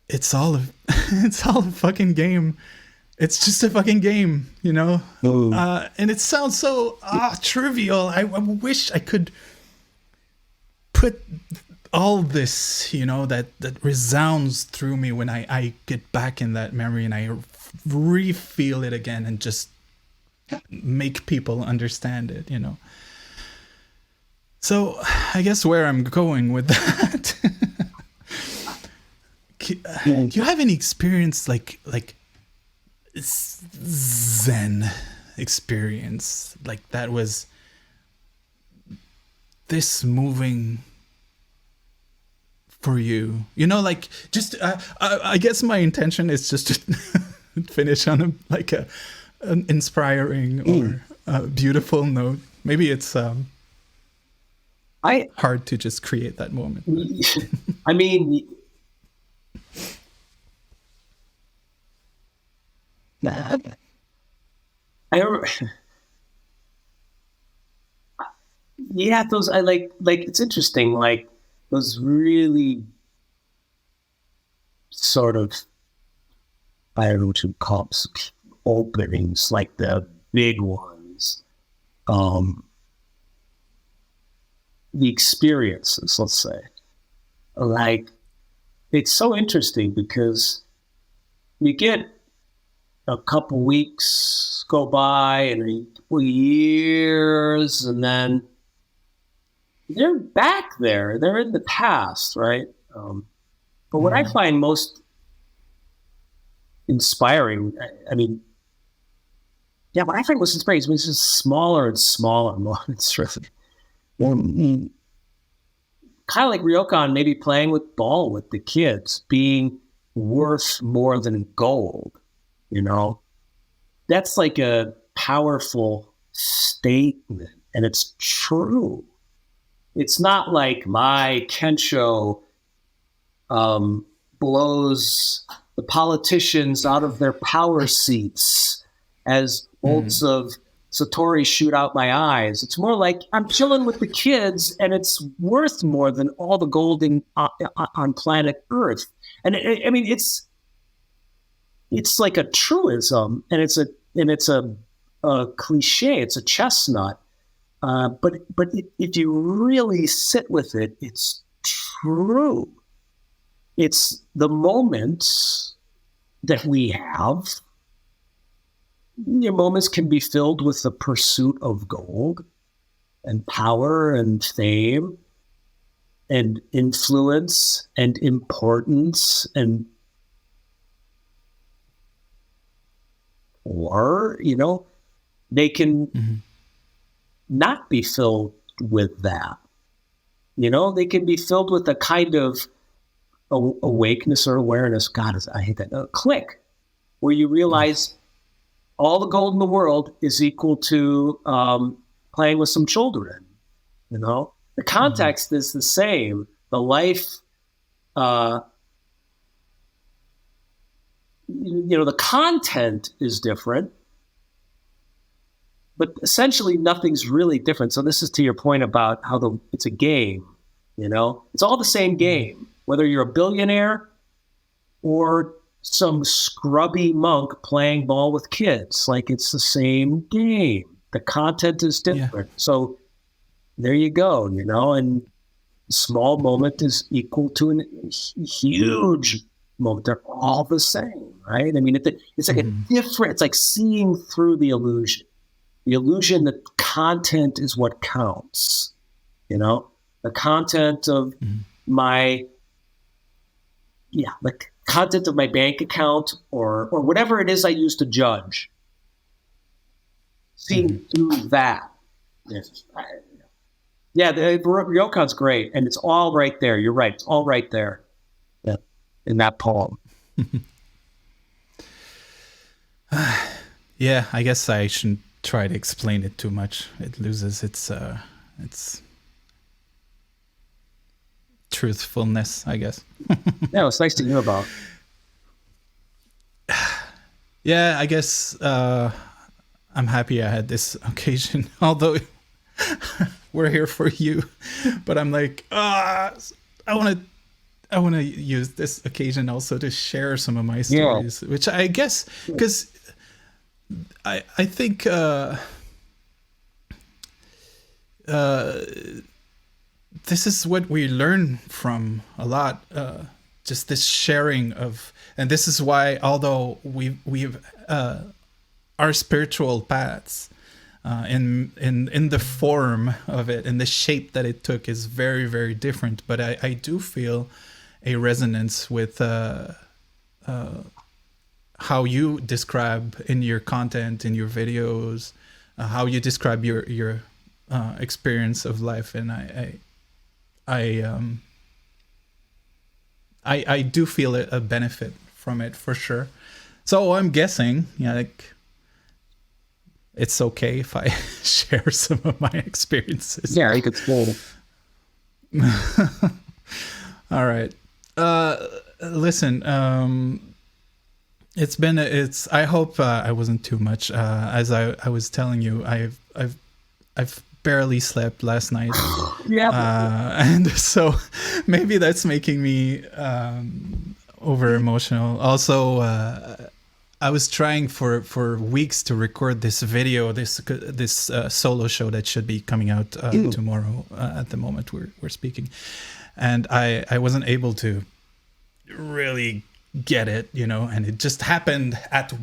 it's all a fucking game. It's just a fucking game, and it sounds so trivial. I wish I could put all this, that resounds through me when I get back in that memory and I re-feel it again and just make people understand it, So I guess where I'm going with that, do you have any experience like Zen experience like that was this moving for you? Like just I guess my intention is just to finish on an inspiring or beautiful note. Maybe it's hard to just create that moment.
I mean, yeah, those I like it's interesting, like those really sort of, I don't know what you call them, openings, like the big ones, the experiences, let's say, like it's so interesting because you get a couple weeks go by and a couple years, and then they're back there. They're in the past, right? But what I find most inspiring, what I find most inspiring is when it's just smaller and smaller moments, really. Kind of like Ryokan, maybe playing with ball with the kids, being worth more than gold, That's like a powerful statement and it's true. It's not like my Kensho blows the politicians out of their power seats as bolts of Satori shoot out my eyes. It's more like I'm chilling with the kids, and it's worth more than all the gold on planet Earth. And I mean, it's like a truism, and it's a cliche. It's a chestnut. But if you really sit with it, it's true. It's the moments that we have. Your moments can be filled with the pursuit of gold and power and fame and influence and importance or, they can not be filled with that. They can be filled with a kind of awakeness or awareness. God, I hate that. Click, where you realize all the gold in the world is equal to playing with some children. The context is the same. The life, the content is different, but essentially nothing's really different. So this is to your point about how it's a game. It's all the same game, whether you're a billionaire or some scrubby monk playing ball with kids. Like, it's the same game. The content is different. Yeah. So there you go, and small moment is equal to a huge moment. They're all the same, right? I mean, it's like a different, it's like seeing through the illusion that content is what counts. The content of the content of my bank account or whatever it is I use to judge. Seeing through that. Yeah, the Ryokan's great, and it's all right there. You're right. It's all right there. Yeah, in that poem.
Yeah, I guess I shouldn't try to explain it too much. It loses its truthfulness, I guess.
Yeah, it's nice to hear about.
Yeah, I guess I'm happy I had this occasion, although we're here for you. But I'm like, I want to use this occasion also to share some of my stories, which I guess, because I think this is what we learn from a lot, just this sharing of, and this is why, although we've our spiritual paths in the form of it and the shape that it took is very, very different, but I do feel a resonance with how you describe in your content, in your videos, how you describe your experience of life, and I do feel a benefit from it for sure. So I'm guessing, like, it's okay if I share some of my experiences.
Yeah, you could spoil.
All right. Listen, I hope I wasn't too much. As I was telling you, I've barely slept last night. And so maybe that's making me over emotional. Also, I was trying for weeks to record this video, this solo show that should be coming out tomorrow. At the moment we're speaking, and I wasn't able to really get it, and it just happened at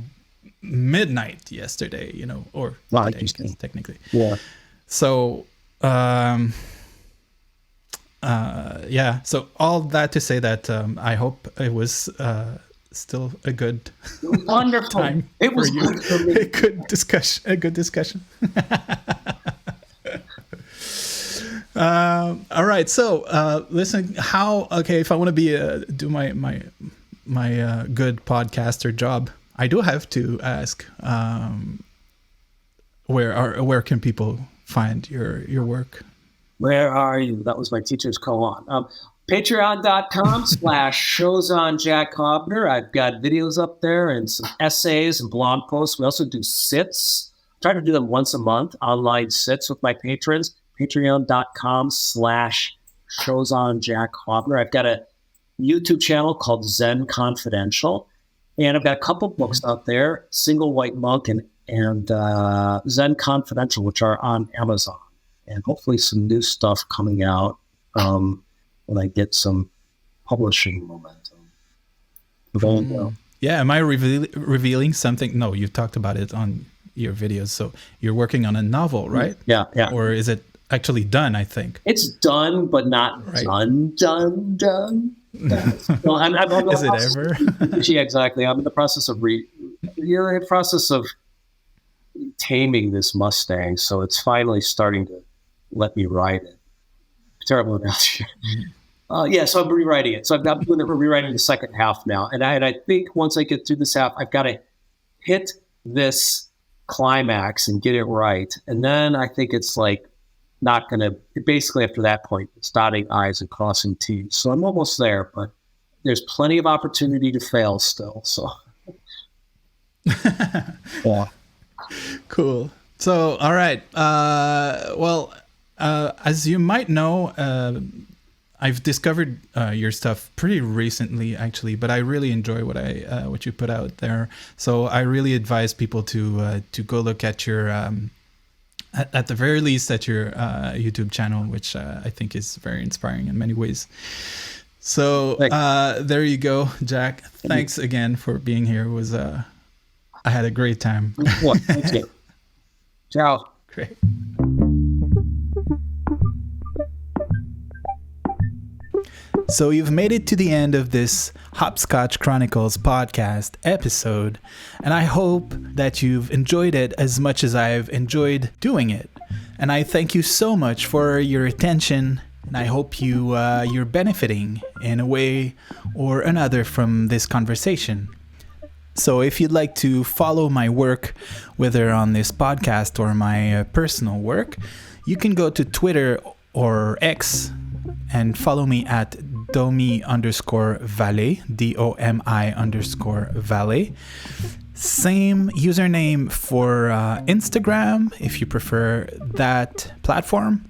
midnight yesterday, or today, technically. Yeah. So, yeah. So all that to say that I hope it was still a good
wonderful
time.
It was
for you.
good for me.
A good discussion. All right. So listen. If I want to be do my good podcaster job, I do have to ask where can people find your work?
Where are you? That was my teacher's koan. Patreon.com/Shozan Jack Haubner. I've got videos up there and some essays and blog posts. We also do sits. I try to do them once a month, online sits with my patrons. Patreon.com/Shozan Jack Haubner. I've got a YouTube channel called Zen Confidential. And I've got a couple books out there, Single White Monk and Zen Confidential, which are on Amazon. And hopefully some new stuff coming out when I get some publishing momentum.
Yeah, am I revealing something? No, you've talked about it on your videos. So you're working on a novel, right?
Yeah.
Or is it actually done, I think?
It's done, but not done. No, I'm
is it ever?
Yeah, exactly. I'm in the process of taming this Mustang, so it's finally starting to let me ride it. Terrible analogy. So I'm rewriting it. So I'm rewriting the second half now, and I think once I get through this half, I've got to hit this climax and get it right, and then I think it's like not going to. Basically, after that point, it's dotting I's and crossing T's. So I'm almost there, but there's plenty of opportunity to fail still. So,
yeah, cool. So, all right. As you might know, I've discovered your stuff pretty recently, actually, but I really enjoy what you put out there. So I really advise people to go look at your, at the very least, at your YouTube channel, which I think is very inspiring in many ways. So there you go, Jack. Thanks again for being here. It was I had a great time.
Thank you. Ciao.
Great. So you've made it to the end of this Hopscotch Chronicles podcast episode, and I hope that you've enjoyed it as much as I've enjoyed doing it. And I thank you so much for your attention, and I hope you're benefiting in a way or another from this conversation. So if you'd like to follow my work, whether on this podcast or my personal work, you can go to Twitter or X and follow me at Domi_Valet, DOMI_Valet. Same username for Instagram, if you prefer that platform.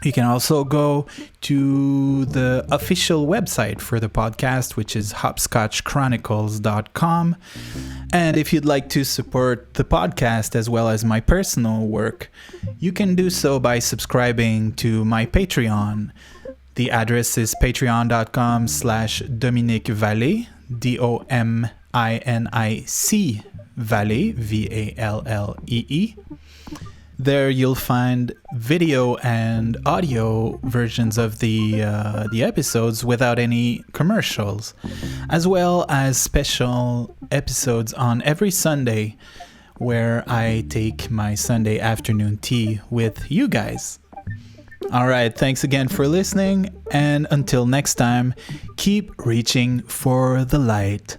You can also go to the official website for the podcast, which is hopscotchchronicles.com. And if you'd like to support the podcast as well as my personal work, you can do so by subscribing to my Patreon. The address is patreon.com/Dominic Valet, DOMINIC Valet, VALLEE. There you'll find video and audio versions of the episodes without any commercials, as well as special episodes on every Sunday where I take my Sunday afternoon tea with you guys. All right, thanks again for listening, and until next time, keep reaching for the light.